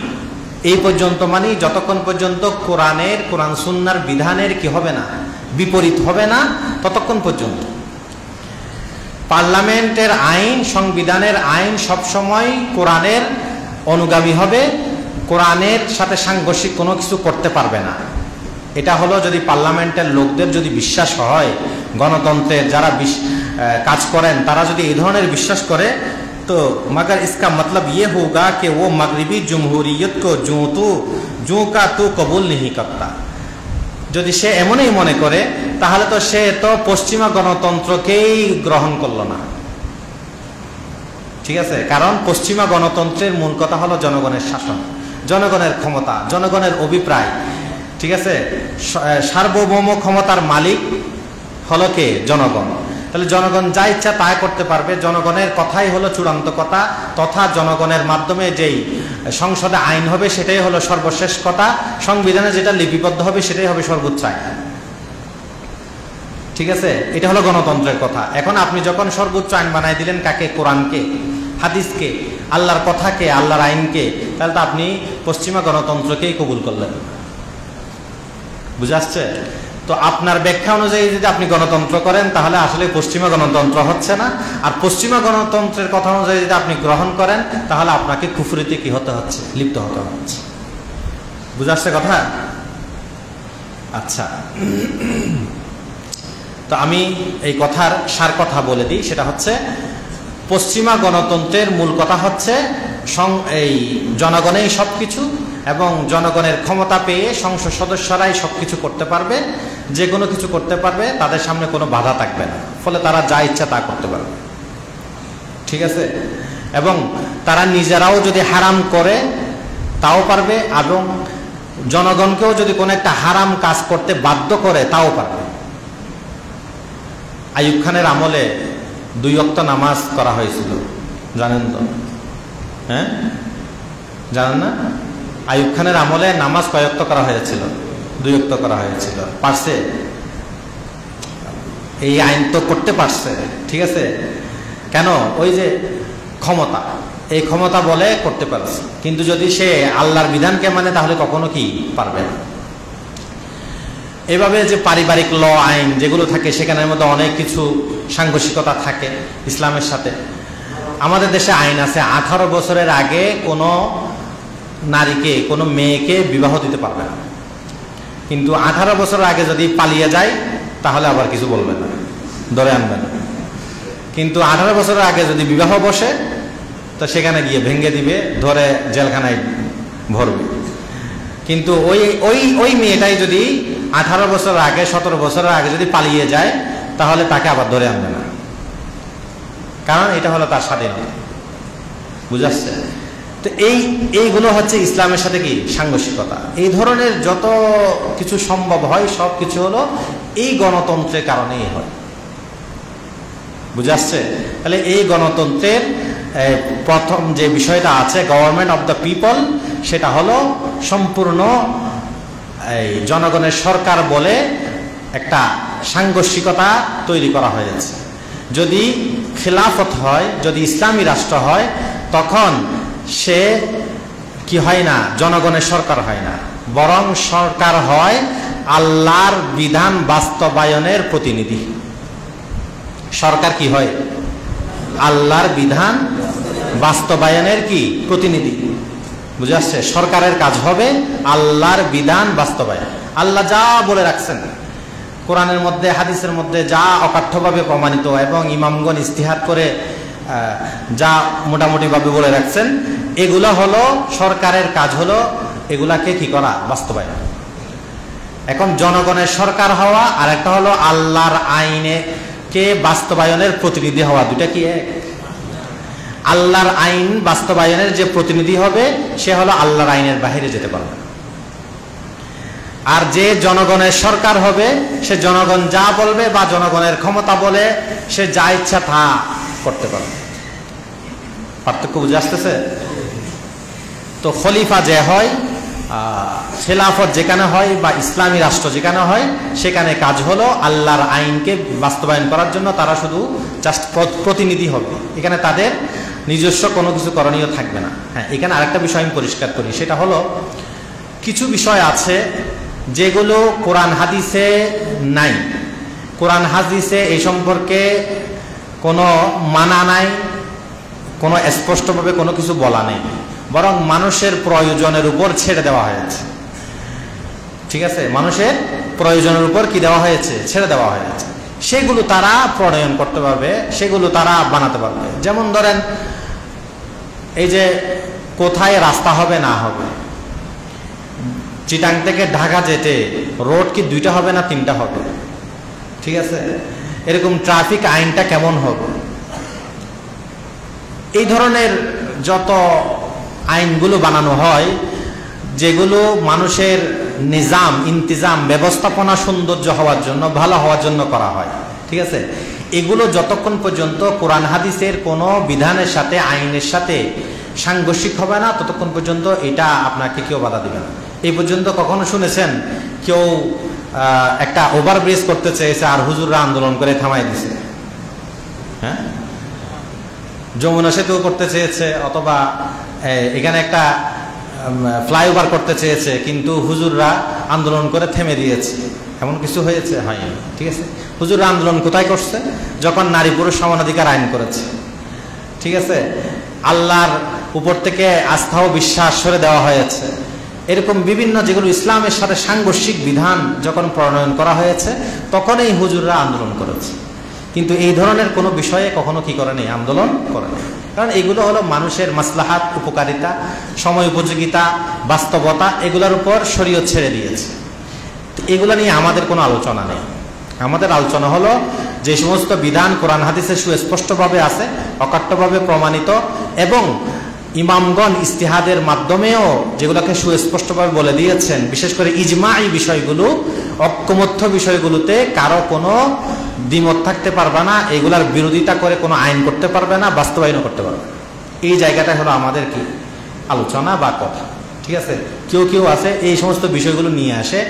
এই পর্যন্ত মানি যতক্ষণ পর্যন্ত কোরআন সুন্নাহর বিধানের কি হবে না, বিপরীত হবে না, ততক্ষণ পর্যন্ত পার্লামেন্টের আইন, সংবিধানের আইন সবসময় কোরআনের অনুগামী হবে, কোরআনের সাথে সাংঘর্ষিক কোনো কিছু করতে পারবে না। এটা হলো যদি পার্লামেন্টের লোকদের যদি বিশ্বাস হয়, গণতন্ত্রের যারা কাজ করেন তারা যদি এই ধরনের বিশ্বাস করে, तो मगर इसका मतलब ये होगा कि वो मगरिबी जमहूरियत को जूं का तो कबूल नहीं करता। যদি সে এমনই মনে করে, তাহলে তো সে তো পশ্চিমা গণতন্ত্রকেই গ্রহণ করলো না, ঠিক আছে? কারণ পশ্চিমা গণতন্ত্রের মূল কথা হলো জনগণের শাসন, জনগণের ক্ষমতা, জনগণের অভিপ্রায়, ঠিক আছে? সার্বভৌম ক্ষমতার মালিক হলো কে? জনগণ। তাহলে জনগণ যা ইচ্ছা তাই করতে পারবে, জনগণের কথাই হলো চূড়ান্ত কথা, তথা জনগণের মাধ্যমে যেই সংসদে আইন হবে সেটাই হলো সর্বশেষ কথা, সংবিধানে যেটা লিপিবদ্ধ হবে সেটাই হবে সর্বোচ্চ আইন। ঠিক আছে, এটা হলো গণতন্ত্রের কথা। এখন আপনি যখন সর্বোচ্চ আইন বানাই দিলেন কাকে? কোরআনকে, হাদিসকে, আল্লাহর কথাকে, আল্লাহর আইনকে, তাহলে তো আপনি পশ্চিমা গণতন্ত্রকেই কবুল করলেন। বুঝে আসছে? তো আপনার ব্যাখ্যা অনুযায়ী যদি আপনি গণতন্ত্র করেন তাহলে আসলে পশ্চিমা গণতন্ত্র হচ্ছে না, আর পশ্চিমা গণতন্ত্রের কথা অনুযায়ী যদি আপনি গ্রহণ করেন তাহলে আপনাকে কুফরিতে কি হতে হচ্ছে? লিপ্ত হতে হচ্ছে। বুঝে আসছে কথা? আচ্ছা, তো আমি এই কথার সার কথা বলে দিই, সেটা হচ্ছে পশ্চিমা গণতন্ত্রের মূল কথা হচ্ছে এই জনগণেই সবকিছু, এবং জনগণের ক্ষমতা পেয়ে সংসদ সদস্যরাই সবকিছু করতে পারবে, যে কোনো কিছু করতে পারবে, তাদের সামনে কোনো বাধা থাকবে না, ফলে তারা যা ইচ্ছা তা করতে পারবে। ঠিক আছে, এবং তারা নিজেরাও যদি হারাম করে তাও পারবে, এবং জনগণকেও যদি কোনো একটা হারাম কাজ করতে বাধ্য করে তাও পারবে। আইয়ুব খানের আমলে 2 ওয়াক্ত নামাজ করা হয়েছিল, জানেন তো? হ্যাঁ, জানেন না? আইয়ুব খানের আমলে নামাজ কয় ওয়াক্ত করা হয়েছিল? 2 ওয়াক্ত করা হয়েছিল। পারছে? এই আইন তো করতে পারছে। ঠিক আছে, কেন? ওই যে ক্ষমতা, এই ক্ষমতা বলে করতে পারছে, কিন্তু যদি সে আল্লাহর বিধানকে মানে তাহলে কখনো কি পারবে না। এভাবে যে পারিবারিক ল আইন যেগুলো থাকে সেখানের মধ্যে অনেক কিছু সাংঘর্ষিকতা থাকে ইসলামের সাথে। আমাদের দেশে আইন আছে 18 বছরের আগে কোনো নারীকে, কোনো মেয়েকে বিবাহ দিতে পারবে না, কিন্তু 18 বছরের আগে যদি পালিয়ে যায় তাহলে আবার কিছু বলবে না, ধরে আনবে না। কিন্তু 18 বছরের আগে যদি বিবাহ বসে তো সেখানে গিয়ে ভেঙে দিবে, ধরে জেলখানায় ভরবে। কিন্তু ওই ওই ওই মেয়েটাই যদি 18 বছরের আগে, 17 বছরের আগে যদি পালিয়ে যায় তাহলে তাকে আবার ধরে আনবে না, কারণ এটা হলো তার স্বাধীনতা। বুঝাচ্ছে? তো এইগুলো হচ্ছে ইসলামের সাথে কি সাংঘর্ষিকতা। এই ধরনের যত কিছু সম্ভব হয় সব কিছু হলো এই গণতন্ত্রের কারণেই হয়। বুঝাচ্ছে? তাহলে এই গণতন্ত্রের প্রথম যে বিষয়টা আছে, গভর্নমেন্ট অফ দ্য পিপল, সেটা হলো সম্পূর্ণ এই জনগণের সরকার বলে একটা সাংঘর্ষিকতা তৈরি করা হয়েছে। যদি খিলাফত হয়, যদি ইসলামী রাষ্ট্র হয়, তখন সে কি হয় না, জনগণের সরকার হয় না, বরং সরকার হয় আল্লাহর বিধান বাস্তবায়নের প্রতিনিধি। সরকার কি হয়? আল্লাহর বিধান বাস্তবায়নের কি প্রতিনিধি। বুঝে আসছে? সরকারের কাজ হবে আল্লাহর বিধান বাস্তবায়ন। আল্লাহ যা বলে রাখছেন কোরআনের মধ্যে, হাদিসের মধ্যে, যা অকাঠ্যভাবে প্রমাণিত এবং ইমামগণ ইস্তিহাদ করে যা মোটামুটিভাবে বলে রাখছেন, এগুলো হলো সরকারের কাজ, হলো এগুলাকে কি করা? বাস্তবায়ন। এখন জনগণের সরকার হওয়া আর একটা হলো আল্লাহর আইনে কে বাস্তবায়নের প্রতিনিধি হওয়া, দুটা কি এক? আল্লাহর আইন বাস্তবায়নের যে প্রতিনিধি হবে সে হলো আল্লাহর আইনের বাইরে যেতে পারবে, আর যে জনগণের সরকার হবে সে জনগণ যা বলবে বা জনগণের ক্ষমতা বলে সে যা ইচ্ছা তা করতে পারবে। পার্থক্য বুঝে আসতেছে? তো খলিফা যে হয়, খেলাফত যেখানে হয় বা ইসলামী রাষ্ট্র যেখানে হয়, সেখানে কাজ হলো আল্লাহর আইনকে বাস্তবায়ন করার জন্য তারা শুধু জাস্ট প্রতিনিধি হবে, এখানে তাদের নিজস্ব কোনো কিছু করণীয় থাকবে না। হ্যাঁ, এখানে আরেকটা বিষয় আমি পরিষ্কার করি, সেটা হলো কিছু বিষয় আছে যেগুলো কোরআন হাদিসে নাই, কোরআন হাদিসে এই সম্পর্কে কোনো মানা নাই, কোনো স্পষ্টভাবে কোনো কিছু বলা নেই, বরং মানুষের প্রয়োজনের উপর ছেড়ে দেওয়া হয়েছে। ঠিক আছে, মানুষের প্রয়োজনের উপর কি দেওয়া হয়েছে? ছেড়ে দেওয়া হয়েছে। সেগুলো তারা প্রণয়ন করতে পারবে, সেগুলো তারা বানাতে পারবে। যেমন ধরেন এই যে কোথায় রাস্তা হবে না হবে, চিটাং থেকে ঢাকা যেতে রোড কি 2টা হবে না 3টা হবে? ঠিক আছে, এরকম ট্রাফিক আইনটা কেমন হবে, এই ধরনের যত আইনগুলো বানানো হয় যেগুলো মানুষের নিজাম, ইন্তিজাম, ব্যবস্থাপনা সৌন্দর্য হওয়ার জন্য, ভালো হওয়ার জন্য করা হয়। ঠিক আছে, এগুলো যতক্ষণ পর্যন্ত কোরআন হাদিসের কোনো বিধানের সাথে, আইনের সাথে সাংঘর্ষিক হবে না, ততক্ষণ পর্যন্ত এটা আপনাকে কেউ বাধা দিবে না। এই পর্যন্ত কখনো শুনেছেন কেউ একটা ওভারব্রিজ করতে চেয়েছে আর হুজুররা আন্দোলন করে থামাই দিছে? হ্যাঁ, যমুনা সেতু করতে চেয়েছে, অথবা এখানে একটা ফ্লাইওভার করতে চেয়েছে, কিন্তু হুজুররা আন্দোলন করে থেমে দিয়েছে, এমন কিছু হয়েছে? হয়নি। ঠিক আছে, হুজুররা আন্দোলন কোথায় করছে? যখন নারী পুরুষ সমানাধিকার আইন করেছে। ঠিক আছে, আল্লাহর উপর থেকে আস্থা ও বিশ্বাস সরে দেওয়া হয়েছে, এরকম বিভিন্ন যেগুলো ইসলামের সাথে সাংঘর্ষিক বিধান যখন প্রণয়ন করা হয়েছে, তখন এই হুজুররা আন্দোলন করেছে। কিন্তু এই ধরনের কোনো বিষয়ে কখনো কি করেনি? আন্দোলন করেনি। কারণ এগুলো হলো মানুষের মাসলাহাত, উপকারিতা, সময় উপযোগিতা, বাস্তবতা, এগুলোর উপর শরীয়ত ছেড়ে দিয়েছে। এগুলো নিয়ে আমাদের কোনো আলোচনা নেই। আমাদের আলোচনা হলো যে সমস্ত বিধান কোরআন হাদিসে সুস্পষ্টভাবে আছে, অকাট্যভাবে প্রমাণিত, এবং ইমামগণ ইস্তিহাদের মাধ্যমেও যেগুলোকে সুস্পষ্টভাবে বলে দিয়েছেন, বিশেষ করে ইজমাই বিষয়গুলো, ঐকমত্য বিষয়গুলোতে কারো কোনো দ্বিমত থাকতে পারবে না, এগুলার বিরোধিতা করে কোনো আইন করতে পারবে না, বাস্তবায়নও করতে পারবে না। এই জায়গাটা হলো আমাদের কি আলোচনা বা কথা। ঠিক আছে, কেউ কেউ আছে এই সমস্ত বিষয়গুলো নিয়ে আসে,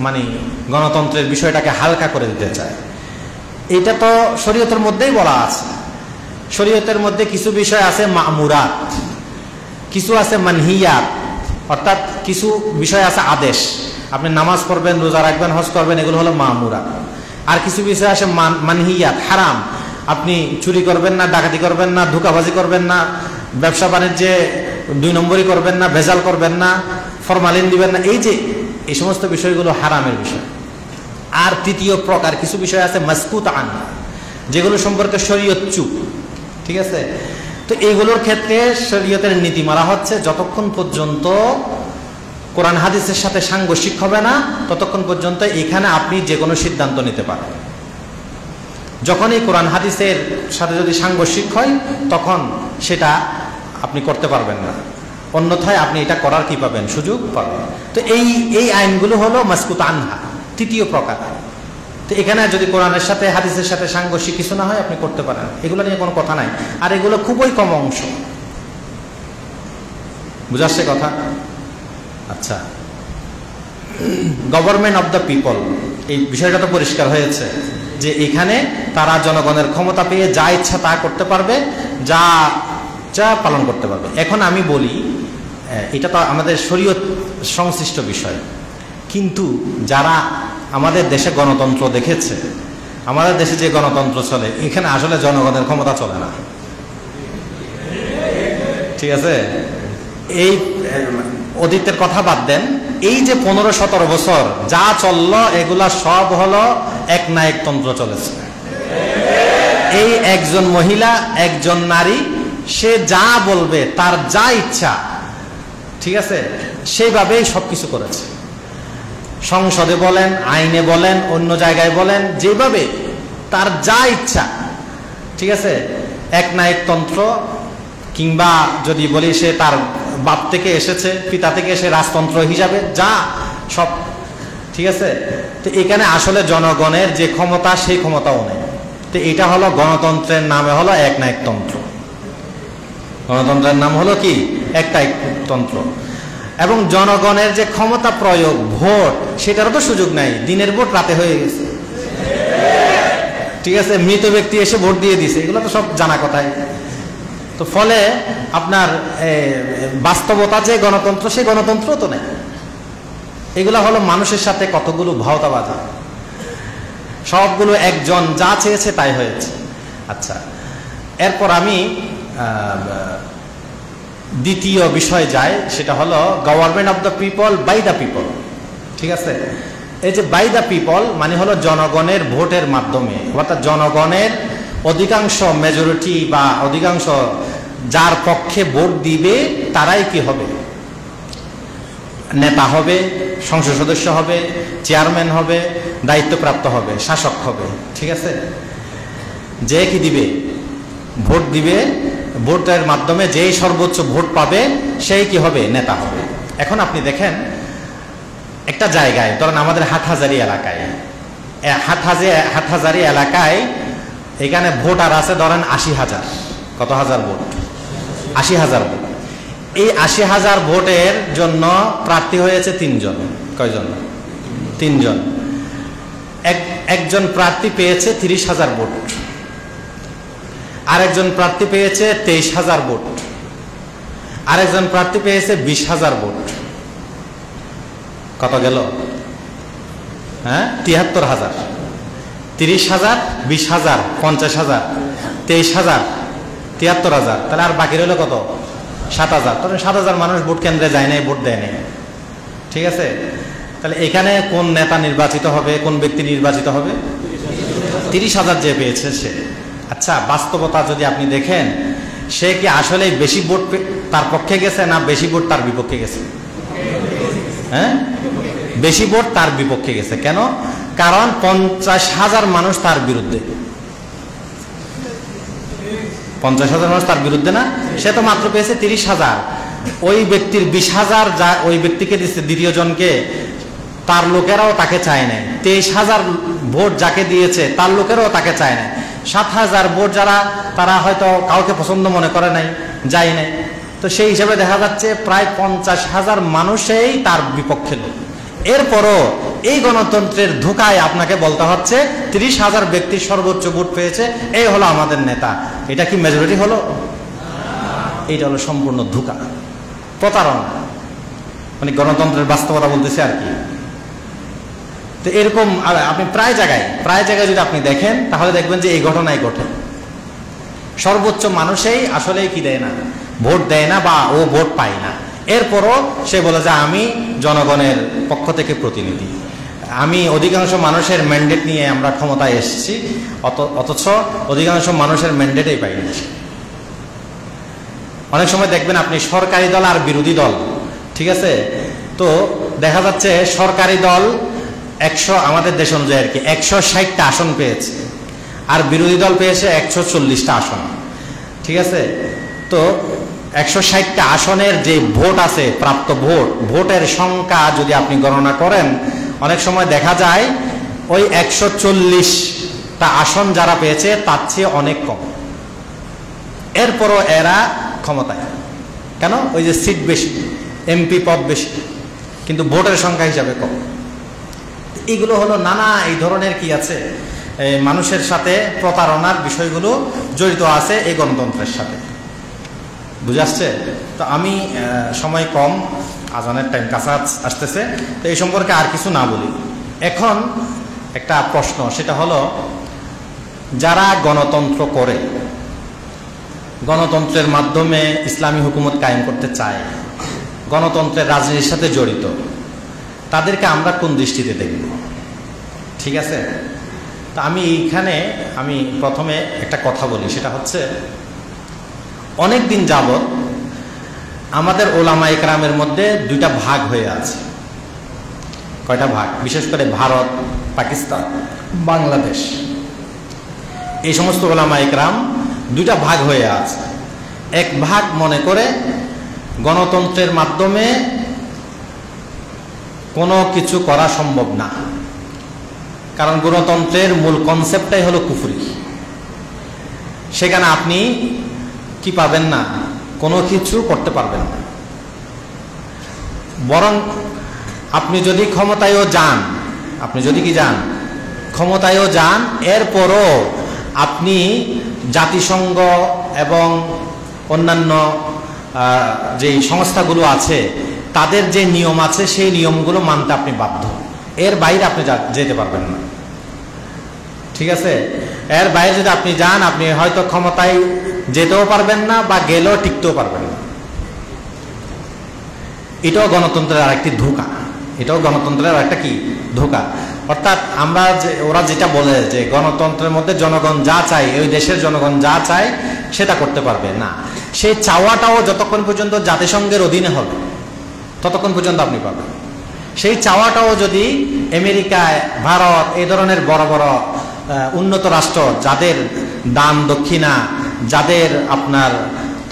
মানে গণতন্ত্রের বিষয়টাকে হালকা করে দিতে চায়। এটা তো শরীয়তের মধ্যেই বলা আছে। শরীয়তের মধ্যে কিছু বিষয় আছে মামুরাত, কিছু আছে মানহিয়াত, অর্থাৎ কিছু বিষয় আছে আদেশ। আপনি নামাজ পড়বেন, রোজা রাখবেন, হজ করবেন, এগুলো হলো মামুরাত। আর কিছু বিষয় আছে মানহিয়াত, হারাম। আপনি চুরি করবেন না, ডাকাতি করবেন না, ধোঁকাবাজি করবেন না, ব্যবসা বাণিজ্যে 2 নম্বরই করবেন না, ভেজাল করবেন না, ফরমালিন দিবেন না, এই সমস্ত বিষয়গুলো হারামের বিষয়। আর তৃতীয় প্রকার কিছু বিষয় আছে মাসকুত আন, যেগুলো সম্পর্কে শরীয়ত চুপ। ঠিক আছে, তো এইগুলোর ক্ষেত্রে শরীয়তের নীতিমালা হচ্ছে যতক্ষণ পর্যন্ত কোরআন হাদিসের সাথে সাংঘর্ষিক হবে না, ততক্ষণ পর্যন্ত এখানে আপনি যে কোনো সিদ্ধান্ত নিতে পারেন। যখনই কোরআন হাদিসের সাথে যদি সাংঘর্ষিক হয়, তখন সেটা আপনি করতে পারবেন না, অন্যথায় আপনি এটা করার কি পাবেন? সুযোগ পাবেন। তো এই আইনগুলো হলো মাসকুত আনহা, তৃতীয় প্রকার। তো এখানে যদি কোরআনের সাথে হাদিসের সাথে সাংঘর্ষিক কিছু না হয়, আপনি করতে পারেন, এগুলো নিয়ে কোনো কথা নাই। আর এগুলো খুবই কম অংশ। বুঝাচ্ছে কথা? আচ্ছা, গভর্নমেন্ট অফ দ্য পিপল, এই বিষয়টা তো পরিষ্কার হয়েছে যে এখানে তারা জনগণের ক্ষমতা পেয়ে যা ইচ্ছা তা করতে পারবে, যা যা পালন করতে পারবে। এখন আমি বলি, এটা তো আমাদের শরীয়ত সংশ্লিষ্ট বিষয়, কিন্তু যারা আমাদের দেশে গণতন্ত্র দেখেছে, আমাদের দেশে যে গণতন্ত্র চলে, এখানে আসলে জনগণের ক্ষমতা চলে না। ঠিক আছে, এই অতীতের কথা বাদ দেন, এই যে 15-17 বছর যা চললো, এগুলা সব হলো একনায়কতন্ত্র চলেছে। এই একজন মহিলা, একজন নারী, সে যা বলবে, তার যা ইচ্ছা, ঠিক আছে, সেইভাবেই সবকিছু করেছে। সংসদে বলেন, আইনে বলেন, অন্য জায়গায় বলেন, যেভাবে তার যা ইচ্ছা। ঠিক আছে, একনায়কতন্ত্র, কিংবা যদি বলি সে তার বাপ থেকে এসেছে, পিতা থেকে এসে রাজতন্ত্র হিসাবে যা সব। ঠিক আছে, তো এখানে আসলে জনগণের যে ক্ষমতা, সেই ক্ষমতাও নেই। তো এটা হলো গণতন্ত্রের নামে হলো একনায়কতন্ত্র। গণতন্ত্রের নাম হলো কি? একনায়কতন্ত্র। এবং জনগণের যে ক্ষমতা প্রয়োগ, ভোট, সেটারও তো সুযোগ নাই। দিনের ভোট রাতে হয়ে গেছে। ঠিক আছে, মৃত ব্যক্তি এসে ভোট দিয়ে দিছে, এগুলো তো সব জানা কথাই। তো ফলে আপনার বাস্তবতা যে গণতন্ত্র, সেই গণতন্ত্র তো নেই। এগুলো হলো মানুষের সাথে কতগুলো ভাওতাবাজি, সবগুলো একজন যা চেয়েছে তাই হয়েছে। আচ্ছা, এরপর আমি দ্বিতীয় বিষয় যাই, সেটা হলো government of the people by the people. ঠিক আছে, এই যে বাই দ্য পিপল মানে হলো জনগণের ভোটের মাধ্যমে, অর্থাৎ জনগণের অধিকাংশ মেজরিটি বা অধিকাংশ যার পক্ষে ভোট দিবে, তারাই কি হবে? নেতা হবে, সংসদ সদস্য হবে, চেয়ারম্যান হবে, দায়িত্বপ্রাপ্ত হবে, শাসক হবে। ঠিক আছে, যে কি দিবে? ভোট দিবে। ভোটের মাধ্যমে যেই সর্বোচ্চ ভোট পাবে, সেই কি হবে? নেতা হবে। এখন আপনি দেখেন, একটা জায়গায়, ধরেন আমাদের হাটহাজারী এলাকায়, হাটহাজারী এলাকায় এখানে ভোটার আছে ধরেন 80,000। কত হাজার ভোট? 80,000 ভোট। এই 80,000 ভোটের জন্য প্রার্থী হয়েছে 3 জন। কয়জন? 3 জন। একজন প্রার্থী পেয়েছে 30,000 ভোট, আরেকজন প্রার্থী পেয়েছে 23,000 ভোট, আরেকজন প্রার্থী পেয়েছে 20,000 ভোট। কত গেল? হ্যাঁ, 73,000। 30,000, 20,000, 50,000, 23,000, 73,000। তাহলে আর বাকি রইল কত? 7,000। তখন 7,000 মানুষ ভোট কেন্দ্রে যায় নাই, ভোট দেয় নাই। ঠিক আছে, তাহলে এখানে কোন নেতা নির্বাচিত হবে, কোন ব্যক্তি নির্বাচিত হবে? 30,000 যে পেয়েছে সে। আচ্ছা, বাস্তবতা যদি আপনি দেখেন, সে কি আসলে বেশি ভোট তার পক্ষে গেছে না বেশি ভোট তার বিপক্ষে গেছে? হ্যাঁ, বেশি ভোট তার বিপক্ষে গেছে। কেন? কারণ 50,000 মানুষ তার বিরুদ্ধে। 50,000 মানুষ তার বিরুদ্ধে না, সে তো মাত্র পেয়েছে 30,000। ওই ব্যক্তির 20,000 যা ওই ব্যক্তিকে দিচ্ছে, দ্বিতীয় জনকে, তার লোকেরাও তাকে চায় নাই। 23,000 ভোট যাকে দিয়েছে তার লোকেরাও তাকে চায় নাই। 7,000 ভোট যারা, তারা হয়তো কাউকে পছন্দ মনে করে নাই, যায় নাই। তো সেই হিসাবে দেখা যাচ্ছে প্রায় 50,000 মানুষই তার বিপক্ষে লোক। এরপরও এই গণতন্ত্রের ধোঁকায় আপনাকে বলতে হচ্ছে 30,000 ব্যক্তির সর্বোচ্চ ভোট পেয়েছে, এই হলো আমাদের নেতা। এটা কি মেজরিটি হলো? এইটা হলো সম্পূর্ণ ধোঁকা, প্রতারণা। মানে গণতন্ত্রের বাস্তবতা বলতেছে আর কি। তো এরকম আপনি প্রায় জায়গায় যদি আপনি দেখেন, তাহলে দেখবেন যে এই ঘটনাই ঘটে। সর্বোচ্চ মানুষই আসলেই কি দেয় না, ভোট দেয় না, বা ও ভোট পায় না। এরপরও সে বলে যে আমি জনগণের পক্ষ থেকে প্রতিনিধি, আমি অধিকাংশ মানুষের ম্যান্ডেট নিয়ে আমরা ক্ষমতায় এসেছি, অথচ অধিকাংশ মানুষের ম্যান্ডেটেই পাই না। অনেক সময় দেখবেন আপনি সরকারি দল আর বিরোধী দল, ঠিক আছে, তো দেখা যাচ্ছে সরকারি দল 100, আমাদের দেশ অনুযায়ী আর কি, 160টা আসন পেয়েছে, আর বিরোধী দল পেয়েছে 140টা আসন। ঠিক আছে, তো 160টা আসনের যে ভোট আছে, প্রাপ্ত ভোটের সংখ্যা যদি আপনি গণনা করেন, অনেক সময় দেখা যায় ওই 140টা আসন যারা পেয়েছে তার চেয়ে অনেক কম। এরপরও এরা ক্ষমতায়, কেন? ওই যে সিট বেশি, এমপি পদ বেশি, কিন্তু ভোটের সংখ্যা হিসাবে কম। এগুলো হলো নানা এই ধরনের কি আছে, মানুষের সাথে প্রতারণার বিষয়গুলো জড়িত আছে এই গণতন্ত্রের সাথে। বুঝে আসছে? তো আমি সময় কম, আজানের টাইম কাছে আসতেছে, তো এই সম্পর্কে আর কিছু না বলি। এখন একটা প্রশ্ন, সেটা হলো যারা গণতন্ত্র করে, গণতন্ত্রের মাধ্যমে ইসলামী হুকুমত কায়েম করতে চায়, গণতন্ত্রের রাজনীতির সাথে জড়িত, তাদেরকে আমরা কোন দৃষ্টিতে দেখব? ঠিক আছে, তা আমি প্রথমে একটা কথা বলি, সেটা হচ্ছে অনেক দিন যাবত আমাদের ওলামা ইকরামের মধ্যে 2টা ভাগ হয়ে আছে। কয়টা ভাগ? বিশেষ করে ভারত, পাকিস্তান, বাংলাদেশ, এই সমস্ত ওলামা ইকরাম 2টা ভাগ হয়ে আছে। এক ভাগ মনে করে গণতন্ত্রের মাধ্যমে কোনো কিছু করা সম্ভব না, কারণ গণতন্ত্রের মূল কনসেপ্টটাই হলো কুফরি। সেখানে আপনি কি পাবেন না, কোনো কিছু করতে পারবেন না। বরং আপনি যদি ক্ষমতায়ও যান, ক্ষমতায়ও যান, এরপরও আপনি জাতিসংঘ এবং অন্যান্য যেই সংস্থাগুলো আছে তাদের যে নিয়ম আছে সেই নিয়মগুলো মানতে আপনি বাধ্য, এর বাইরে আপনি যেতে পারবেন না। ঠিক আছে, এর বাইরে যদি আপনি যান, আপনি হয়তো ক্ষমতায় যেতেও পারবেন না, বা গেলেও টিকতেও পারবেন না। এটাও গণতন্ত্রের আরেকটি ধোঁকা, এটাও গণতন্ত্রের একটা কি ধোঁকা। অর্থাৎ ওরা যেটা বলে যে গণতন্ত্রের মধ্যে জনগণ যা চায়, ওই দেশের জনগণ যা চায় সেটা করতে পারবে না। সেই চাওয়াটাও যতক্ষণ পর্যন্ত জাতিসংঘের অধীনে হবে ততক্ষণ পর্যন্ত আপনি পাবেন। সেই চাওয়াটাও যদি আমেরিকা, ভারত, এই ধরনের বড় বড় উন্নত রাষ্ট্র, যাদের দান দক্ষিণা, যাদের আপনার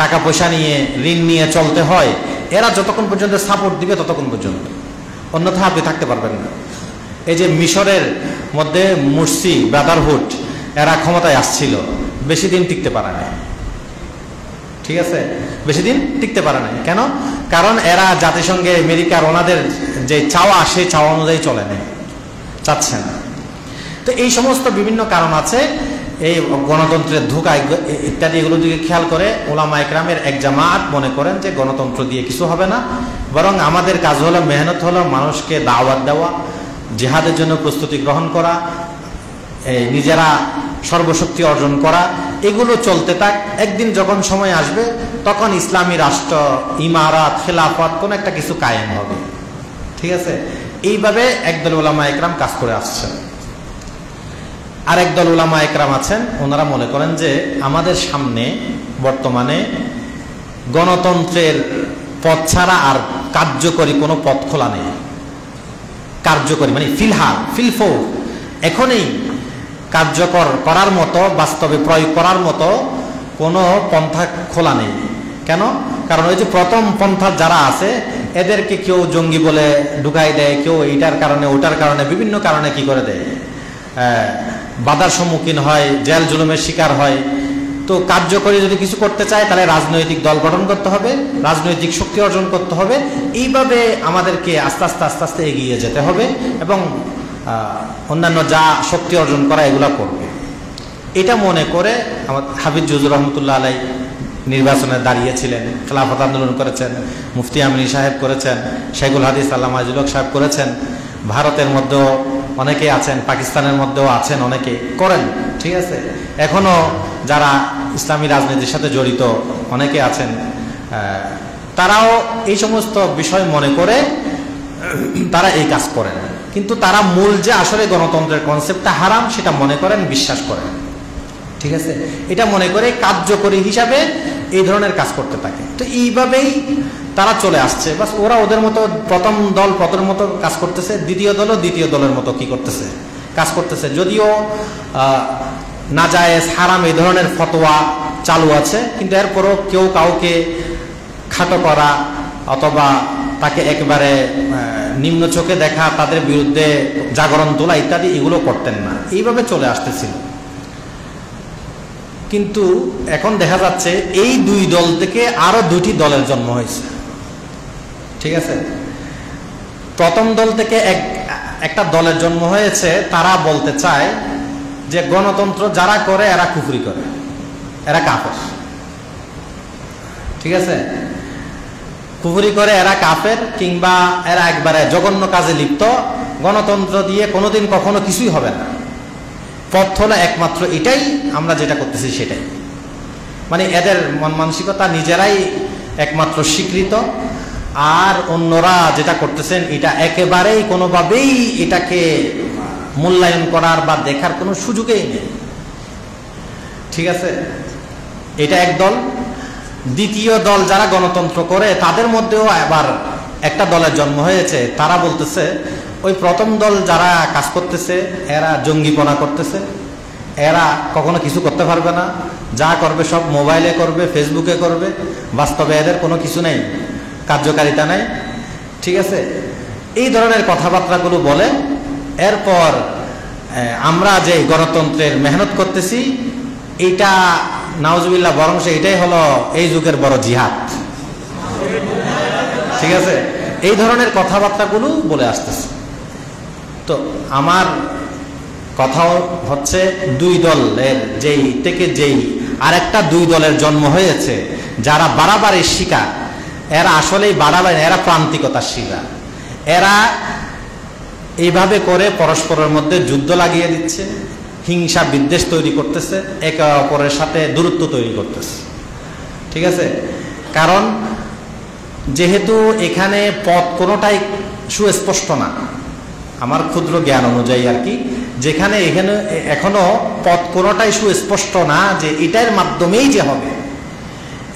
টাকা পয়সা নিয়ে, ঋণ নিয়ে চলতে হয়, এরা যতক্ষণ পর্যন্ত সাপোর্ট দিবে ততক্ষণ পর্যন্ত, অন্যথা আপনি থাকতে পারবেন না। এই যে মিশরের মধ্যে মুরসি ব্রাদারহুড, এরা ক্ষমতায় আসছিল, বেশি দিন টিকতে পারে না। ঠিক আছে, বেশি দিন টিকতে পারে না। কেন? কারণ এরা জাতিসংঘে আমেরিকার ওনাদের যে চাওয়া, সেই চাওয়া অনুযায়ী চলে না, চাচ্ছে না। তো এই সমস্ত বিভিন্ন কারণ আছে, এই গণতন্ত্রের ধোঁকা ইত্যাদি, এগুলো দিকে খেয়াল করে ওলামা একরামের এক জামাত মনে করেন যে গণতন্ত্র দিয়ে কিছু হবে না, বরং আমাদের কাজ হলো, মেহনত হলো মানুষকে দাওয়াত দেওয়া, জিহাদের জন্য প্রস্তুতি গ্রহণ করা, নিজেরা সর্বশক্তি অর্জন করা, এগুলো চলতে থাক। একদিন যখন সময় আসবে তখন ইসলামী রাষ্ট্র, ইমারাত, খেলাফত কোন একটা কিছু কায়েম হবে। ঠিক আছে, এইভাবে একদল ওলামা একরাম কাজ করে আসছেন। আর একদল ওলামা একরাম আছেন, ওনারা মনে করেন যে আমাদের সামনে বর্তমানে গণতন্ত্রের পথ ছাড়া আর কার্যকরী কোনো পথ খোলা নেই। কার্যকরী মানে ফিলফোর এখনই কার্যকর করার মতো, বাস্তবে প্রয়োগ করার মতো কোনো পন্থা খোলা নেই। কেন? কারণ ওই যে প্রথম পন্থা যারা আছে, এদেরকে কেউ জঙ্গি বলে ঢুকাই দেয়, কেউ এইটার কারণে ওটার কারণে বিভিন্ন কারণে কি করে দেয়, বাধার সম্মুখীন হয়, জেল জুলুমের শিকার হয়। তো কার্যকরী যদি কিছু করতে চায় তাহলে রাজনৈতিক দল গঠন করতে হবে, রাজনৈতিক শক্তি অর্জন করতে হবে। এইভাবে আমাদেরকে আস্তে আস্তে আস্তে আস্তে এগিয়ে যেতে হবে এবং অন্যান্য যা শক্তি অর্জন করা এগুলা করবে। এটা মনে করে আমার হাফিজ জুজুর রহমতুল্লাহ আলাই নির্বাচনে দাঁড়িয়েছিলেন, খেলাফত আন্দোলন করেছেন, মুফতি আমিনী সাহেব করেছেন, শেখুল হাদিস আল্লামা আজিজুল হক সাহেব করেছেন, ভারতের মধ্যেও অনেকে আছেন, পাকিস্তানের মধ্যেও আছেন, অনেকে করেন। ঠিক আছে, এখনো যারা ইসলামী রাজনীতির সাথে জড়িত অনেকে আছেন, তারাও এই সমস্ত বিষয় মনে করে তারা এই কাজ করেন। কিন্তু তারা মূল যে আসলে গণতন্ত্রের কনসেপ্টটা হারাম সেটা মনে করেন, বিশ্বাস করেন। ঠিক আছে, এটা মনে করে কার্যকরী হিসাবে এই ধরনের কাজ করতে থাকে। তো এইভাবেই তারা চলে আসছে। বাস ওরা ওদের মতো, প্রথম দল প্রথমের মতো কাজ করতেছে, দ্বিতীয় দলও দ্বিতীয় দলের মতো কি করতেছে, কাজ করতেছে। যদিও নাজায়েজ, হারাম এই ধরনের ফতোয়া চালু আছে, কিন্তু এরপরও কেউ কাউকে খাটো করা অথবা তাকে একেবারে নিম্ন চোখে দেখা, তাদের বিরুদ্ধে জাগরণ তোলা ইত্যাদি এগুলো করতেন না। এইভাবে চলে আসতেছিল। কিন্তু এখন দেখা যাচ্ছে এই দুই দল থেকে আরো দুটি দলের জন্ম হয়েছে। ঠিক আছে, প্রথম দল থেকে একটা দলের জন্ম হয়েছে, তারা বলতে চায় যে গণতন্ত্র যারা করে এরা কুফরি করে, এরা কাফের। ঠিক আছে, কুফরি করে এরা কাফের, কিংবা এরা একবারে জঘন্য কাজে লিপ্ত, গণতন্ত্র দিয়ে কোনোদিন কখনো কিছুই হবে না, পথ হলো একমাত্র এটাই, আমরা যেটা করতেছি সেটাই। মানে এদের মন মানসিকতা নিজেরাই একমাত্র স্বীকৃত, আর অন্যরা যেটা করতেছেন এটা একেবারেই কোনোভাবেই এটাকে মূল্যায়ন করার বা দেখার কোনো সুযোগই নেই। ঠিক আছে, এটা এক দল। দ্বিতীয় দল যারা গণতন্ত্র করে, তাদের মধ্যেও আবার একটা দলের জন্ম হয়েছে। তারা বলতেছে ওই প্রথম দল যারা কাজ করতেছে এরা জঙ্গিপনা করতেছে, এরা কখনো কিছু করতে পারবে না, যা করবে সব মোবাইলে করবে, ফেসবুকে করবে, বাস্তবে এদের কোনো কিছু নেই, কার্যকারিতা নেই। ঠিক আছে, এই ধরনের কথাবার্তাগুলো বলে। এরপর আমরা যে গণতন্ত্রের মেহনত করতেছি এইটা নাউজুবিল্লাহ, বরং এটাই হলো এই যুগের বড় জিহাদ। ঠিক আছে, এই ধরনের কথাবার্তাগুলো বলে আসতেছে। তো আমার কথাও হচ্ছে দুই দলের যেই আরেকটা দুই দলের জন্ম হয়েছে, যারা বাড়াবাড়ির শিকার, এরা আসলেই বাড়াবাড়ি, এরা প্রান্তিকতার শিকার। এরা এইভাবে করে পরস্পরের মধ্যে যুদ্ধ লাগিয়ে দিচ্ছে, হিংসা বিদ্বেষ তৈরি করতেছে, একে অপরের সাথে দূরত্ব তৈরি করতেছে। ঠিক আছে, কারণ যেহেতু এখানে পথ কোনোটাই সুস্পষ্ট না, আমার ক্ষুদ্র জ্ঞান অনুযায়ী আর কি, যেখানে এখানে এখনো পথ কোনোটাই সুস্পষ্ট না যে এটার মাধ্যমেই যে হবে,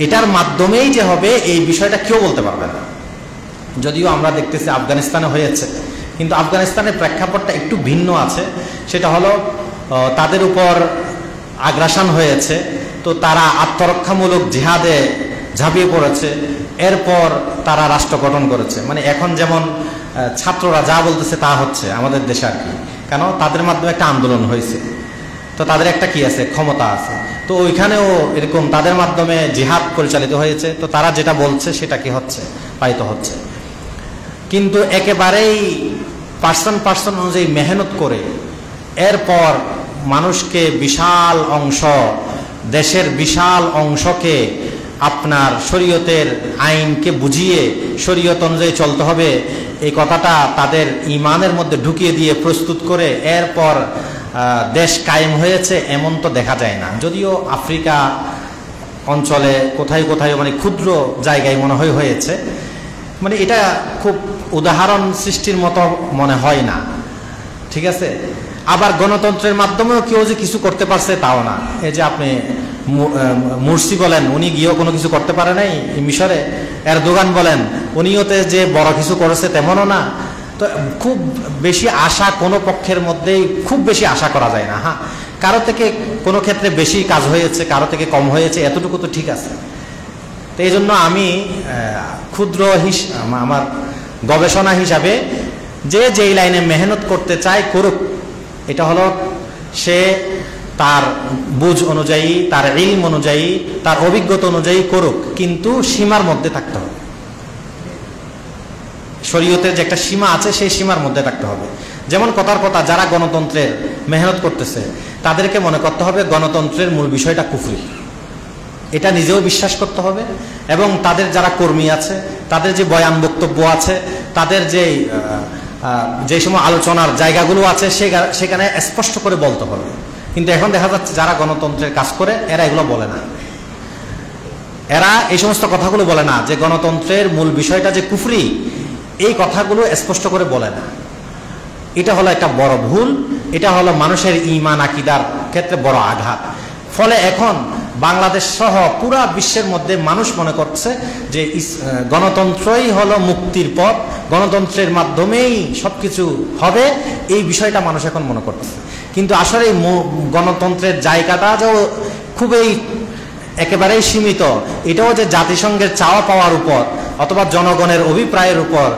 এটার মাধ্যমেই যে হবে, এই বিষয়টা কেউ বলতে পারবে না। যদিও আমরা দেখতেছি আফগানিস্তানে হয়েছে, কিন্তু আফগানিস্তানের প্রেক্ষাপটটা একটু ভিন্ন আছে। সেটা হলো তাদের উপর আগ্রাসন হয়েছে, তো তারা আত্মরক্ষামূলক জিহাদে ঝাঁপিয়ে পড়েছে, এরপর তারা রাষ্ট্র গঠন করেছে। মানে এখন যেমন ছাত্ররা যা বলতেছে তা হচ্ছে আমাদের দেশে আর কি, কেন তাদের মাধ্যমে একটা আন্দোলন হয়েছে। তো তাদের একটা কি আছে, ক্ষমতা আছে। তো ওইখানেও এরকম তাদের মাধ্যমে জিহাদ পরিচালিত হয়েছে। তো তারা যেটা বলছে সেটা কি হচ্ছে, পালিত হচ্ছে। কিন্তু একেবারেই পার্সন অনুযায়ী মেহনত করে এরপর মানুষকে বিশাল অংশ, দেশের বিশাল অংশকে আপনার শরীয়তের আইনকে বুঝিয়ে শরীয়ত অনুযায়ী চলতে হবে, এই কথাটা তাদের ইমানের মধ্যে ঢুকিয়ে দিয়ে প্রস্তুত করে এরপর দেশ কায়েম হয়েছে এমন তো দেখা যায় না। যদিও আফ্রিকা অঞ্চলে কোথায় কোথায় মানে ক্ষুদ্র জায়গায় মনে হয়েছে, মানে এটা খুব উদাহরণ সৃষ্টির মতো মনে হয় না, ঠিক আছে। আবার গণতন্ত্রের মাধ্যমেও কেউ যে কিছু করতে পারছে তাও না। এই যে আপনি মুরসি বলেন, উনি গিয়েও কোনো কিছু করতে পারে নাই মিশরে। এরদোগান বলেন, উনিও যে বড় কিছু করেছে তেমনও না। তো খুব বেশি আশা কোনো পক্ষের মধ্যেই খুব বেশি আশা করা যায় না। হ্যাঁ, কারো থেকে কোনো ক্ষেত্রে বেশি কাজ হয়েছে, কারো থেকে কম হয়েছে, এতটুকু তো ঠিক আছে। তো এই জন্য আমি ক্ষুদ্র আমার গবেষণা হিসাবে যেই লাইনে মেহনত করতে চায় করুক, এটা হলো সে তার বুঝ অনুযায়ী, তার ইলম অনুযায়ী, তার অভিজ্ঞতা অনুযায়ী করুক, কিন্তু সীমার মধ্যে থাকতে হবে। শরীয়তের যে একটা সীমা আছে সেই সীমার মধ্যে থাকতে হবে। যেমন কথার কথা, যারা গণতন্ত্রের মেহনত করতেছে তাদেরকে মনে করতে হবে গণতন্ত্রের মূল বিষয়টা কুফরি, এটা নিজেও বিশ্বাস করতে হবে। এবং তাদের যারা কর্মী আছে, তাদের যে বয়ান বক্তব্য আছে, তাদের যে সময় আলোচনার জায়গাগুলো আছে সেখানে স্পষ্ট করে বলতে হবে। কিন্তু এখন দেখা যাচ্ছে যারা গণতন্ত্রের কাজ করে এরা এগুলো বলে না, এরা এই সমস্ত কথাগুলো বলে না যে গণতন্ত্রের মূল বিষয়টা যে কুফরি, এই কথাগুলো স্পষ্ট করে বলে না। এটা হলো একটা বড় ভুল, এটা হলো মানুষের ঈমান আকীদার ক্ষেত্রে বড় আঘাত। ফলে এখন বাংলাদেশ সহ পুরা বিশ্বের মধ্যে মানুষ মনে করছে যে গণতন্ত্রই হলো মুক্তির পথ, গণতন্ত্রের মাধ্যমেই সবকিছু হবে, এই বিষয়টা মানুষ এখন মনে করছে। কিন্তু আসলে গণতন্ত্রের জায়গাটা যে খুবই একেবারেই সীমিত, এটাও যে জাতিসংঘের চাওয়া পাওয়ার উপর অথবা জনগণের অভিপ্রায়ের উপর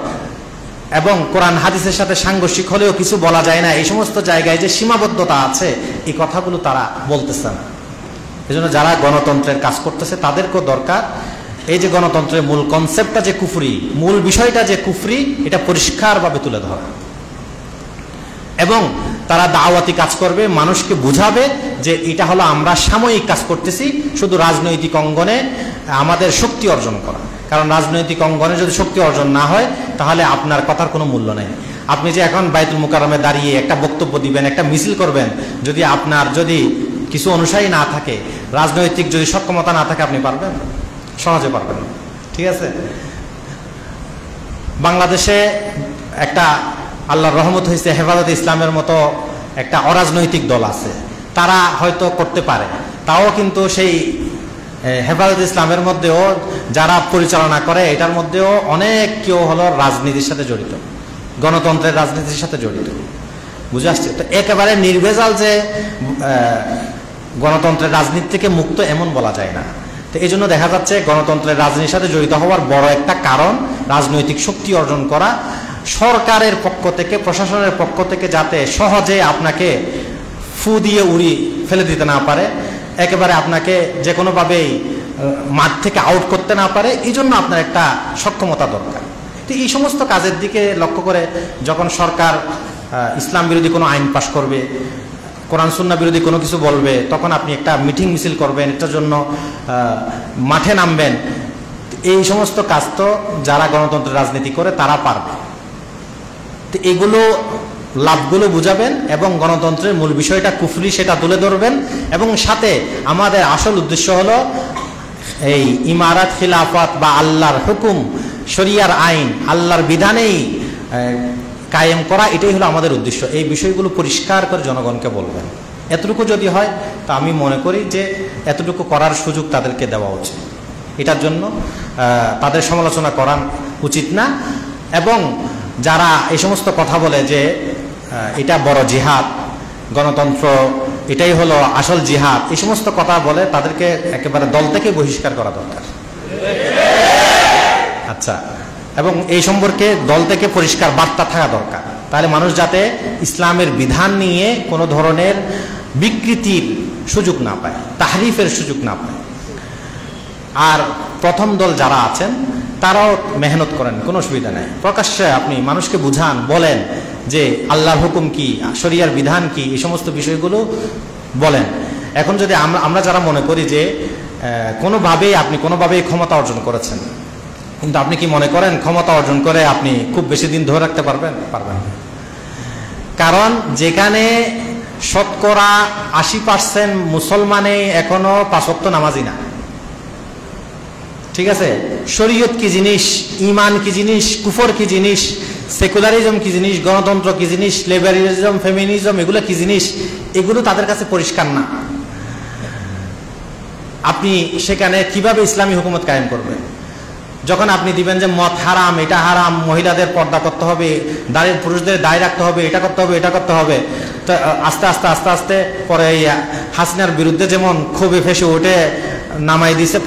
এবং কোরআন হাদিসের সাথে সাংঘর্ষিক হলেও কিছু বলা যায় না, এই সমস্ত জায়গায় যে সীমাবদ্ধতা আছে এই কথাগুলো তারা বলতেছে না। এজন্য যারা গণতন্ত্রের কাজ করতেছে তাদেরকেও দরকার এই যে গণতন্ত্রের মূল কনসেপ্টটা যে কুফরি, মূল বিষয়টা যে কুফরি, এটা পরিষ্কারভাবে তুলে ধরা। এবং তারা দাওয়াতি কাজ করবে, মানুষকে বুঝাবে যে এটা হলো আমরা সাময়িক কাজ করতেছি, শুধু রাজনৈতিক অঙ্গনে আমাদের শক্তি অর্জন করা। কারণ রাজনৈতিক অঙ্গনে যদি শক্তি অর্জন না হয় তাহলে আপনার কথার কোনো মূল্য নেই। আপনি যে এখন বাইতুল মুকাররমে দাঁড়িয়ে একটা বক্তব্য দিবেন, একটা মিছিল করবেন, যদি আপনার যদি কিছু অনুসারী না থাকে, রাজনৈতিক যদি সক্ষমতা না থাকে, আপনি পারবেন? সহজে পারবেন না, ঠিক আছে। বাংলাদেশে একটা আল্লাহর রহমত হয়েছে, হেফাজতে ইসলামের মতো একটা অরাজনৈতিক দল আছে, তারা হয়তো করতে পারে। তাও কিন্তু সেই হেফাজতে ইসলামের মধ্যেও যারা পরিচালনা করে এটার মধ্যেও অনেক কেউ হলো রাজনীতির সাথে জড়িত, গণতন্ত্রের রাজনীতির সাথে জড়িত, বুঝে আসছে। তো একেবারে নির্ভেজাল যে গণতন্ত্রের রাজনীতি থেকে মুক্ত এমন বলা যায় না। তো এই জন্য দেখা যাচ্ছে গণতন্ত্রের রাজনীতির সাথে জড়িত হওয়ার বড় একটা কারণ রাজনৈতিক শক্তি অর্জন করা, সরকারের পক্ষ থেকে, প্রশাসনের পক্ষ থেকে যাতে সহজে আপনাকে ফু দিয়ে উড়ি ফেলে দিতে না পারে, একেবারে আপনাকে যে কোনোভাবেই মাঠ থেকে আউট করতে না পারে, এই জন্য আপনার একটা সক্ষমতা দরকার। তো এই সমস্ত কাজের দিকে লক্ষ্য করে যখন সরকার ইসলাম বিরোধী কোনো আইন পাশ করবে, কোরআন সুন্নাহ বিরোধী কোনো কিছু বলবে, তখন আপনি একটা মিটিং মিছিল করবেন, এটার জন্য মাঠে নামবেন। এই সমস্ত কাজ তো যারা গণতন্ত্রের রাজনীতি করে তারা পারবে। তো এগুলো লাভগুলো বুঝাবেন এবং গণতন্ত্রের মূল বিষয়টা কুফরি সেটা তুলে ধরবেন। এবং সাথে আমাদের আসল উদ্দেশ্য হলো এই ইমারাত, খিলাফত বা আল্লাহর হুকুম, শরিয়ার আইন, আল্লাহর বিধানেই কায়েম করা, এটাই হলো আমাদের উদ্দেশ্য। এই বিষয়গুলো পরিষ্কার করে জনগণকে বলবেন। এতটুকু যদি হয় তা আমি মনে করি যে এতটুকু করার সুযোগ তাদেরকে দেওয়া উচিত। এটার জন্য তাদের সমালোচনা করা উচিত না। এবং যারা এই সমস্ত কথা বলে যে এটা বড় জিহাদ, গণতন্ত্র এটাই হলো আসল জিহাদ, এই সমস্ত কথা বলে তাদেরকে একেবারে দল থেকে বহিষ্কার করা দরকার। আচ্ছা, এবং এই সম্পর্কে দল থেকে পরিষ্কার বার্তা থাকা দরকার, তাহলে মানুষ যাতে ইসলামের বিধান নিয়ে কোনো ধরনের বিকৃতির সুযোগ না পায়, তাহরিফের সুযোগ না পায়। আর প্রথম দল যারা আছেন তারাও মেহনত করেন, কোনো অসুবিধা নেই। প্রকাশ্যে আপনি মানুষকে বুঝান, বলেন যে আল্লাহর হুকুম কি, শরিয়ার বিধান কি, এই সমস্ত বিষয়গুলো বলেন। এখন যদি আমরা যারা মনে করি যে আপনি কোনোভাবেই ক্ষমতা অর্জন করেছেন, কিন্তু আপনি কি মনে করেন ক্ষমতা অর্জন করে আপনি খুব বেশি দিন ধরে রাখতে পারবেন? কারণ যেখানে শতকরা 80% মুসলমানে এখনো 5 ওয়াক্ত নামাজি না, ঠিক আছে? শরীয়ত কি জিনিস, ইমান কি জিনিস, কুফর কি জিনিস, সেকুলারিজম কি জিনিস, গণতন্ত্র কি জিনিস, লিবারেলিজম, ফেমিনিজম এগুলো কি জিনিস, এগুলো তাদের কাছে পরিষ্কার না। আপনি সেখানে কিভাবে ইসলামী হুকুমত কায়েম করবেন? যখন আপনি দিবেন যে মদ হারাম, এটা হারাম, মহিলাদের পর্দা করতে হবে, পুরুষদের দায় রাখতে হবে, এটা করতে হবে, এটা করতে হবে, তো আস্তে আস্তে আস্তে আস্তে পরে হাসিনার বিরুদ্ধে যেমন ক্ষোভে ফেসে উঠে নামাই দিছে,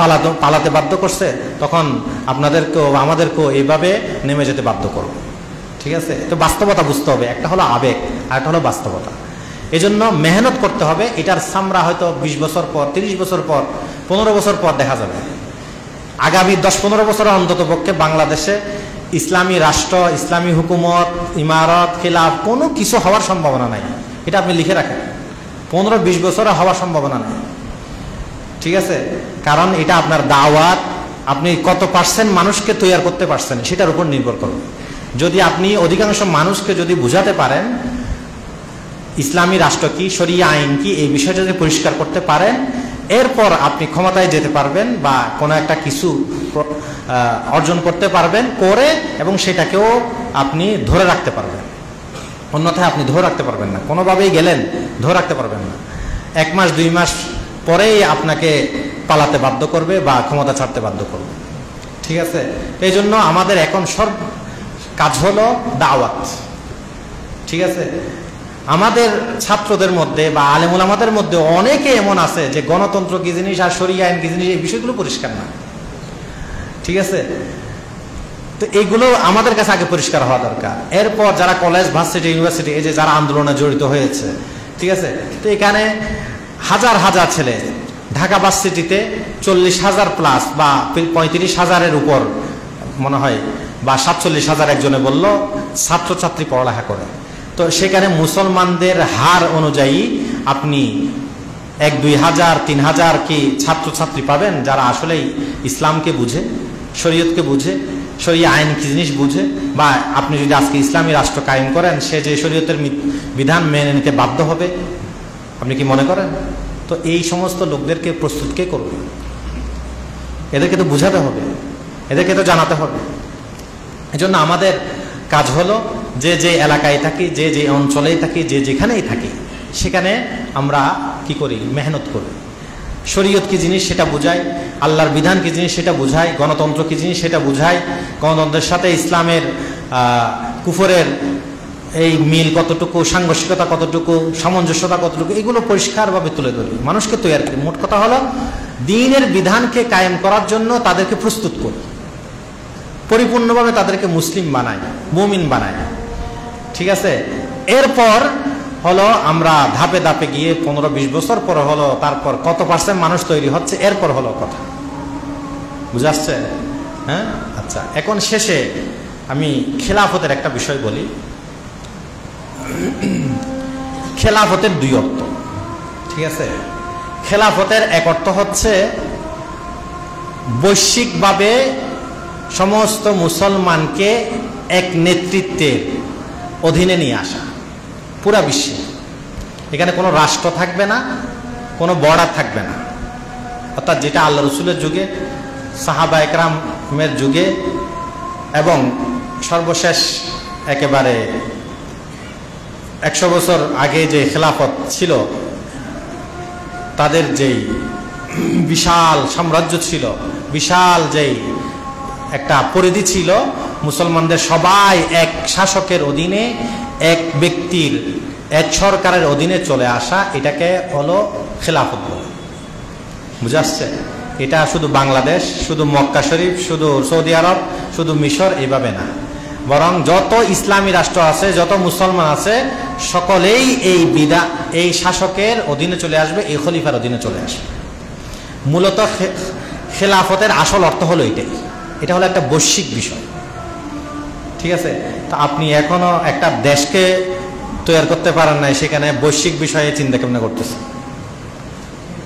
পালাতে বাধ্য করছে, তখন আপনাদেরকেও আমাদেরকেও এইভাবে নেমে যেতে বাধ্য করবে। ঠিক আছে? তো বাস্তবতা বুঝতে হবে, একটা হলো আবেগ আর একটা হলো বাস্তবতা। এজন্য মেহনত করতে হবে। এটার সামরা হয়তো 20 বছর পর, 30 বছর পর, 15 বছর পর দেখা যাবে। আগামী 10-15 বছর অন্তত পক্ষে বাংলাদেশে ইসলামী রাষ্ট্র, ইসলামী হুকুমত, ইমারত, খিলাফ কোনো কিছু হওয়ার সম্ভাবনা নাই। এটা আপনি লিখে রাখেন, 15-20 বছরে হওয়ার সম্ভাবনা নাই। ঠিক আছে? কারণ এটা আপনার দাওয়াত, আপনি কত পার্সেন্ট মানুষকে তৈরি করতে পারছেন সেটার উপর নির্ভর করবে। যদি আপনি অধিকাংশ মানুষকে যদি বুঝাতে পারেন ইসলামী রাষ্ট্র কি, শরিয়া আইন কি, এই বিষয়টা যদি পরিষ্কার করতে পারেন, এরপর আপনি ক্ষমতায় যেতে পারবেন বা কোনো একটা কিছু অর্জন করতে পারবেন করে, এবং সেটাকেও আপনি ধরে রাখতে পারবেন। অন্যথায় আপনি ধরে রাখতে পারবেন না, কোনোভাবেই গেলেন ধরে রাখতে পারবেন না। 1 মাস 2 মাস পরেই আপনাকে পালাতে বাধ্য করবে বা ক্ষমতা ছাড়তে বাধ্য করবে। ঠিক আছে? এই জন্য আমাদের এখন সব কাজ হলো দাওয়াত। ঠিক আছে? আমাদের ছাত্রদের মধ্যে বা আলেম উলামাদের মধ্যে অনেকে এমন আছে যে গণতন্ত্র কি জিনিস আর শরিয়া আইন কি জিনিস এই বিষয়গুলো পরিষ্কার না। ঠিক আছে? তো এইগুলো আমাদের কাছে আগে পরিষ্কার হওয়া দরকার। এরপর যারা কলেজ, ভার্সিটি, ইউনিভার্সিটি, এই যে যারা আন্দোলনে জড়িত হয়েছে, ঠিক আছে, তো এখানে হাজার হাজার ছেলে, ঢাকা ভার্সিটিতে 40,000 প্লাস বা 35,000-এর উপর মনে হয়, বা 47,000 একজনে বলল ছাত্রছাত্রী পড়ালেখা করে। তো সেখানে মুসলমানদের হার অনুযায়ী আপনি 1-2 হাজার 3 হাজার কি ছাত্রছাত্রী পাবেন যারা আসলেই ইসলামকে বুঝে, শরীয়তকে বুঝে, শরিয়া আইন কি জিনিস বুঝে। বা আপনি যদি আজকে ইসলামী রাষ্ট্র কায়েম করেন, সে যে শরীয়তের বিধান মেনে নিতে বাধ্য হবে, আপনি কি মনে করেন? তো এই সমস্ত লোকদেরকে প্রস্তুত কে করবে? এদেরকে তো বুঝাতে হবে, এদেরকে তো জানাতে হবে। এজন্য আমাদের কাজ হলো যে যে এলাকায় থাকি, যে যে অঞ্চলেই থাকি, যে যেখানেই থাকি, সেখানে আমরা কি করি? মেহনত করি। শরীয়ত কি জিনিস সেটা বুঝাই, আল্লাহর বিধান কি জিনিস সেটা বুঝাই, গণতন্ত্র কি জিনিস সেটা বুঝাই, গণতন্ত্রের সাথে ইসলামের কুফরের এই মিল কতটুকু, সাংঘর্ষিকতা কতটুকু, সামঞ্জস্যতা কতটুকু, এগুলো পরিষ্কারভাবে তুলে ধরি, মানুষকে তৈরি করি। মোট কথা হলো দ্বীনের বিধানকে কায়েম করার জন্য তাদেরকে প্রস্তুত করি, পরিপূর্ণভাবে তাদেরকে মুসলিম বানাই, মুমিন বানাই। ঠিক আছে? এরপর হলো আমরা ধাপে ধাপে গিয়ে 15-20 বছর পর হলো তারপর কত পার্সেন্ট মানুষ তৈরি হচ্ছে, এরপর হলো কথা। বুঝে আসছে? হ্যাঁ, আচ্ছা। এখন শেষে আমি খেলাফতের একটা বিষয় বলি। খেলাফতের 2 অর্থ। ঠিক আছে? খেলাফতের এক অর্থ হচ্ছে বৈশ্বিকভাবে সমস্ত মুসলমানকে এক নেতৃত্বের অধীনে নিয়ে আসা, পুরা বিশ্বে। এখানে কোনো রাষ্ট্র থাকবে না, কোনো বর্ডার থাকবে না। অর্থাৎ যেটা আল্লাহ রসুলের যুগে, সাহাবা একরামের যুগে এবং সর্বশেষ একেবারে 100 বছর আগে যে খেলাফত ছিল, তাদের যেই বিশাল সাম্রাজ্য ছিল, বিশাল যেই একটা পরিধি ছিল, মুসলমানদের সবাই এক শাসকের অধীনে, এক ব্যক্তির, এক সরকারের অধীনে চলে আসা, এটাকে হলো খেলাফত বলে। বুঝে আসছে? এটা শুধু বাংলাদেশ, শুধু মক্কা শরীফ, শুধু সৌদি আরব, শুধু মিশর, এইভাবে না। বরং যত ইসলামী রাষ্ট্র আছে, যত মুসলমান আছে, সকলেই এই শাসকের অধীনে চলে আসবে, এই খলিফার অধীনে চলে আসবে। মূলত খেলাফতের আসল অর্থ হলো এটাই। এটা হলো একটা বৈশ্বিক বিষয়, ঠিক আছে? তো আপনি এখনো একটা দেশকে তৈরি করতে পারেন নাই, সেখানে বৈশ্বিক বিষয়ে চিন্তা ভাবনা করতেছে,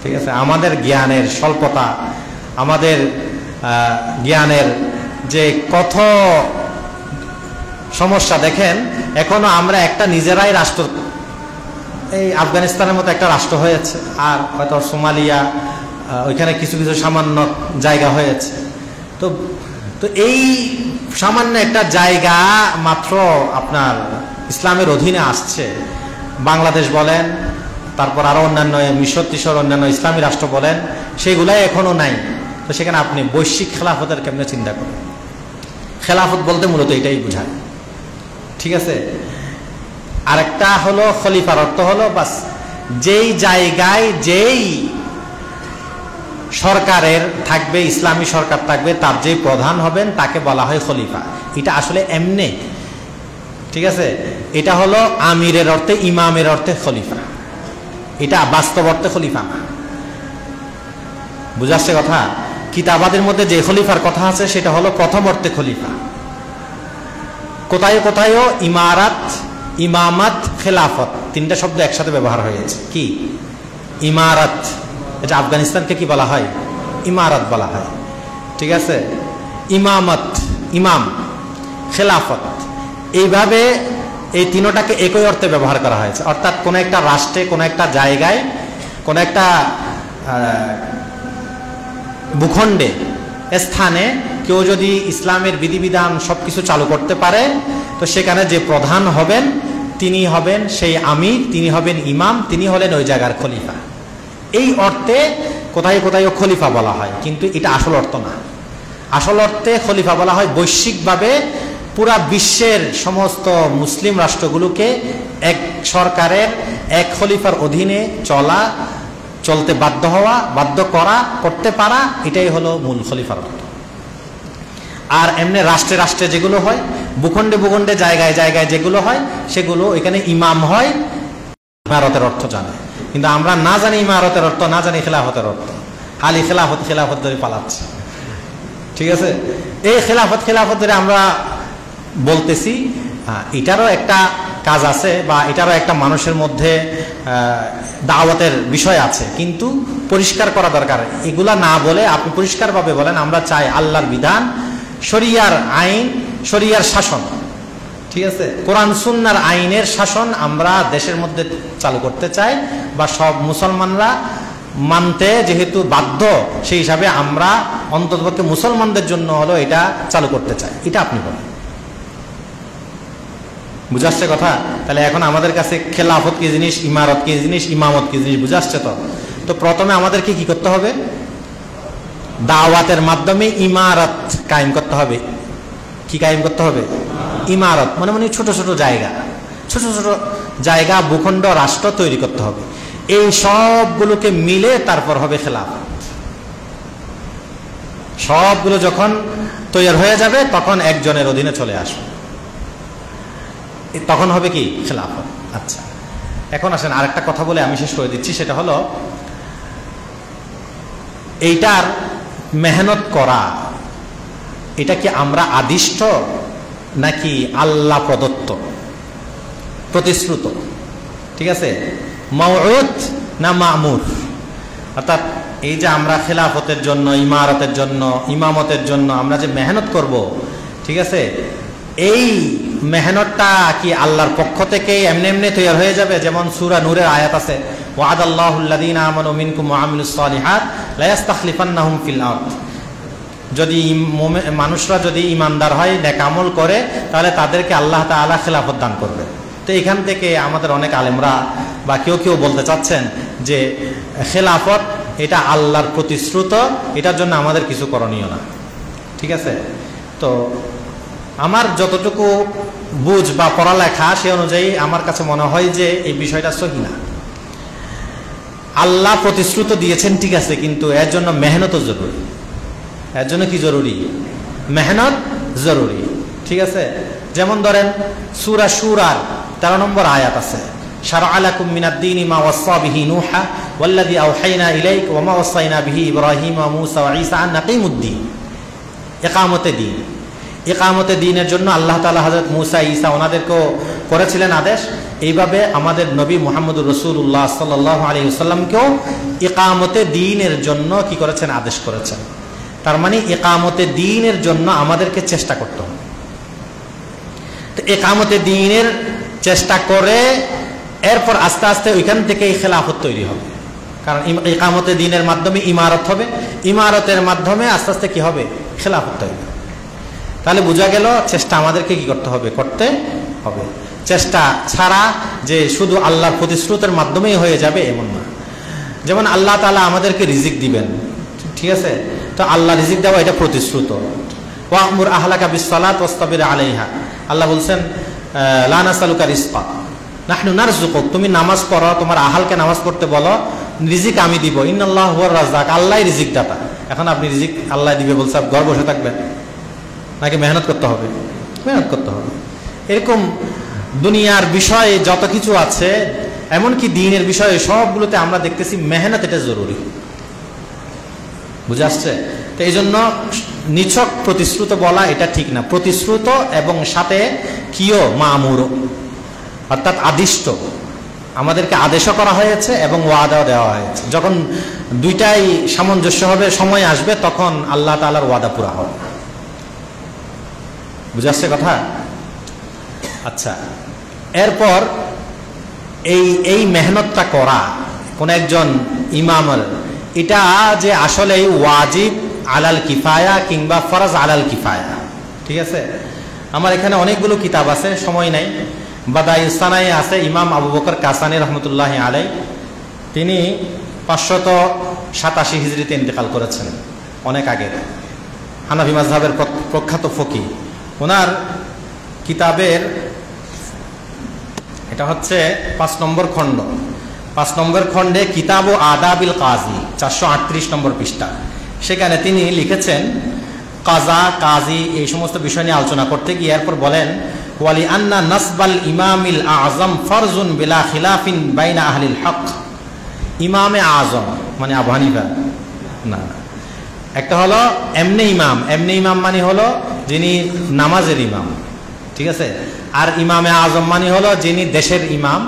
ঠিক আছে? আমাদের জ্ঞানের স্বল্পতা, আমাদের জ্ঞানের যে কত সমস্যা দেখেন, এখনো আমরা একটা নিজেরাই রাষ্ট্র, এই আফগানিস্তানের মতো একটা রাষ্ট্র হয়েছে, আর হয়তো সোমালিয়া, ওইখানে কিছু কিছু সামান্য জায়গা হয়েছে। তো এই সামান্য একটা জায়গা মাত্র আপনার ইসলামের অধীনে আসছে। বাংলাদেশ বলেন, তারপর আরো অন্যান্য মিশর তিশর অন্যান্য ইসলামী রাষ্ট্র বলেন, সেগুলাই এখনো নাই। তো সেখানে আপনি বৈশ্বিক খেলাফতের কেমনে চিন্তা করেন? খেলাফত বলতে মূলত এটাই বোঝায়, ঠিক আছে? আরেকটা হলো খলিফার অর্থ হলো বাস যেই জায়গায় যেই সরকারের থাকবে, ইসলামী সরকার থাকবে, তার যে প্রধান হবেন তাকে বলা হয় খলিফা। এটা আসলে এমনি, ঠিক আছে? এটা হলো আমিরের অর্থে, ইমামের অর্থে খলিফা। এটা বাস্তব অর্থে খলিফা না। বুঝাচ্ছে কথা? কিতাবাদের মধ্যে যে খলিফার কথা আছে সেটা হলো প্রথম অর্থে খলিফা। কোথায় কোথায়ও ইমারাত, ইমামাত, খেলাফত তিনটা শব্দ একসাথে ব্যবহার হয়েছে। কি ইমারাত? এটা আফগানিস্তানকে কি বলা হয়? ইমারাত বলা হয়, ঠিক আছে? ইমামত, ইমাম, খেলাফত, এইভাবে এই তিনটাকে একই অর্থে ব্যবহার করা হয়েছে। অর্থাৎ কোন একটা রাষ্ট্রে, কোন একটা জায়গায়, কোন একটা ভূখণ্ডে, স্থানে কেউ যদি ইসলামের বিধিবিধান সবকিছু চালু করতে পারে, তো সেখানে যে প্রধান হবেন তিনি হবেন সেই আমির, তিনি হবেন ইমাম, তিনি হলেন ওই জায়গার খলিফা। এই অর্থে কোথায় কোথায় খলিফা বলা হয়, কিন্তু এটা আসল অর্থ না। আসল অর্থে খলিফা বলা হয় বৈশ্বিকভাবে পুরা বিশ্বের সমস্ত মুসলিম রাষ্ট্রগুলোকে এক সরকারের, এক খলিফার অধীনে চলতে বাধ্য হওয়া, বাধ্য করা, করতে পারা, এটাই হলো মূল খলিফার অর্থ। আর এমনি রাষ্ট্রে রাষ্ট্রে যেগুলো হয়, ভূখণ্ডে ভূখণ্ডে, জায়গায় জায়গায় যেগুলো হয়, সেগুলো এখানে ইমাম হয়, ইমারতের অর্থ জানে। কিন্তু আমরা না জানি ইমারতের অর্থ, না জানি খেলাফতের অর্থ, খালি খেলাফত খেলাফত ধরে পালাচ্ছে, ঠিক আছে? এই খেলাফত খেলাফত ধরে আমরা বলতেছি, এটারও একটা কাজ আছে, বা এটারও একটা মানুষের মধ্যে দাওয়াতের বিষয় আছে, কিন্তু পরিষ্কার করা দরকার। এগুলা না বলে আপনি পরিষ্কারভাবে বলেন, আমরা চাই আল্লাহর বিধান, শরিয়ার আইন, শরিয়ার শাসন, ঠিক আছে? কোরআন সুন্নাহর আইনের শাসন আমরা দেশের মধ্যে চালু করতে চাই, বা সব মুসলমানরা মানতে যেহেতু বাধ্য, সেই হিসাবে আমরা অন্ততপক্ষে মুসলমানদের জন্য হলো এটা চালু করতে চাই। এটা আপনি বলেন, বুঝাচ্ছে কথা? তাহলে এখন আমাদের কাছে খেলাফত কি জিনিস, ইমারত কি জিনিস, ইমামত কি জিনিস বুঝাচ্ছে। তো প্রথমে আমাদেরকে কি করতে হবে? দাওয়াতের মাধ্যমে ইমারত কায়েম করতে হবে। কি কায়েম করতে হবে? ইমারত, মানে মানে ছোট ছোট জায়গা, ছোট ছোট জায়গা, ভূখণ্ড, রাষ্ট্র তৈরি করতে হবে। এই সবগুলোকে মিলে তারপর হবে খেলাফত। সবগুলো যখন তৈরি হয়ে যাবে, তখন একজনের অধীনে চলে আসবে, তখন হবে কি? খেলাফত। আচ্ছা, এখন আসেন আরেকটা কথা বলে আমি শেষ করে দিচ্ছি। সেটা হলো এইটার মেহনত করা, এটা কি আমরা আদিষ্ট নাকি আল্লাহ প্রদত্ত, প্রতিশ্রুত? ঠিক আছে, মাউউদ না মামুর? অর্থাৎ এই যে আমরা খেলাফতের জন্য, ইমারতের জন্য, ইমামতের জন্য আমরা যে মেহনত করব, ঠিক আছে, এই মেহনতটা কি আল্লাহর পক্ষ থেকে এমনি এমনি তৈরি হয়ে যাবে? যেমন সূরা নূরের আয়াত আছে, ওয়াদাল্লাহুল্লাযীনা আমানু মিনকুম ওয়া আমিলুস সালিহাত লা ইস্তাখলিফান্নাহুম ফিল আরদ। যদি মানুষরা যদি ইমানদার হয়, নেক আমল করে, তাহলে তাদেরকে আল্লাহ তাআলা খেলাফত দান করবে। তো এখান থেকে আমাদের অনেক আলেমরা বা কেউ কেউ বলতে চাচ্ছেন যে খেলাফত এটা আল্লাহর প্রতিশ্রুত, এটার জন্য আমাদের কিছু করণীয় না। ঠিক আছে, তো আমার যতটুকু বুঝ বা পড়ালেখা সে অনুযায়ী আমার কাছে মনে হয় যে এই বিষয়টা সহি না। আল্লাহ প্রতিশ্রুত দিয়েছেন, ঠিক আছে, কিন্তু এর জন্য মেহনতও জরুরি। এর জন্য কি জরুরি? মেহনত জরুরি। ঠিক আছে, যেমন ধরেন সূরা শুরার 13 নম্বর আয়াত আছে, শারআ লাকুম মিনাদ-দীনি মা ওয়াসসা বিহি নূহা ওয়াল্লাযী আওহাইনা ইলাইকা ওয়া মা ওয়াসাইনা বিহি ইব্রাহিমা ওয়া মূসা ওয়া ঈসা আন আকিমুদ-দীন। ইকামতে দ্বীন, ইকামতে দ্বীনের জন্য আল্লাহ তাআলা হযরত মূসা ঈসা ওনাদেরকেও করেছিলেন আদেশ, এইভাবে আমাদের নবী মুহাম্মদুর রাসূলুল্লাহ সাল্লাল্লাহু আলাইহি ওয়াসাল্লামকেও ইকামতে দ্বীনের জন্য কি করেছেন? আদেশ করেছেন। তার মানে ইকামতে দ্বীনের জন্য আমাদেরকে চেষ্টা করতে হবে। তো ইকামতে দ্বীনের চেষ্টা করে এরপর আস্তে আস্তে ওইখান থেকে এই খেলাফত তৈরি হবে। কারণ ইকামতে দ্বীনের মাধ্যমে ইমারত হবে, ইমারতের মাধ্যমে আস্তে আস্তে কি হবে? খেলাফত তৈরি হবে। তাহলে বোঝা গেল চেষ্টা আমাদেরকে কি করতে হবে? করতে হবে। চেষ্টা ছাড়া যে শুধু আল্লাহর প্রতিশ্রুতির মাধ্যমেই হয়ে যাবে এমন না। যেমন আল্লাহ তাআলা আমাদেরকে রিজিক দিবেন, ঠিক আছে? তো আল্লাহ রিজিক দেওয়া এটা প্রতিশ্রুত। ওয়া'মুর আহলাকা বিস-সালাত ওয়াসতাবির আলাইহা, আল্লাহ বলছেন লা নাসালুকা রিজকা নাহনু নারযুকুক, তুমি নামাজ পড়ো, তোমার আহলকে নামাজ পড়তে বলো, রিজিক আমি দিব। ইন্নাল্লাহু হুয়ার রাজ্জাক, আল্লাহই রিজিক দাতা। এখন আপনি রিজিক আল্লাহ দিবে বলছে, ঘর বসে থাকবেন নাকি মেহনত করতে হবে? মেহনত করতে হবে। এরকম দুনিয়ার বিষয়ে যত কিছু আছে, এমনকি দ্বীনের বিষয়ে সবগুলোতে আমরা দেখতেছি মেহনত এটা জরুরি। বুঝে আসছে? তো এই জন্য নিছক প্রতিশ্রুত বলা এটা ঠিক না। প্রতিশ্রুত এবং সাথে কিও মামুর, অর্থাৎ আদিষ্ট, আমাদেরকে আদেশও করা হয়েছে এবং ওয়াদাও দেওয়া হয়েছে। যখন দুইটাই সামঞ্জস্য হবে, সময় আসবে, তখন আল্লাহ তাআলার ওয়াদা পুরা হবে। বুঝে আসছে কথা? আচ্ছা, এরপর এই মেহনতটা করা কোন একজন ইমামের, এটা যে আসলে ওয়াজিব আলাল কিফায়া কিংবা ফরজ আলাল কিফায়া, ঠিক আছে? আমার এখানে অনেকগুলো কিতাব আছে, সময় নাই। বাদাইস সানায়ে আছে, ইমাম আবু বকর কাসানী রহমতুল্লাহি আলাইহি, তিনি 587 হিজরিতে ইন্তেকাল করেছেন, অনেক আগে। হানাফি মাযহাবের প্রখ্যাত ফকিহ। ওনার কিতাবের এটা হচ্ছে 5 নম্বর খণ্ড। 5 নম্বর খণ্ডে কিতাব ও আদাবিল কাজী, 438 নম্বর পৃষ্ঠা। সেখানে তিনি লিখেছেন কাজা, কাজী এই সমস্ত বিষয় নিয়ে আলোচনা করতে গিয়ে এরপর বলেন, ওয়ালি আন্না নাসবাল ইমামিল আযম ফরজুন বিলা খিলাফিন বাইনা আহলিল হক। ইমামে আযম মানে আবু হানিফা না, একটা হলো এমনি ইমাম। এমনি ইমাম মানে হলো যিনি নামাজের ইমাম, ঠিক আছে? আর ইমামে আযম মানে হলো যিনি দেশের ইমাম,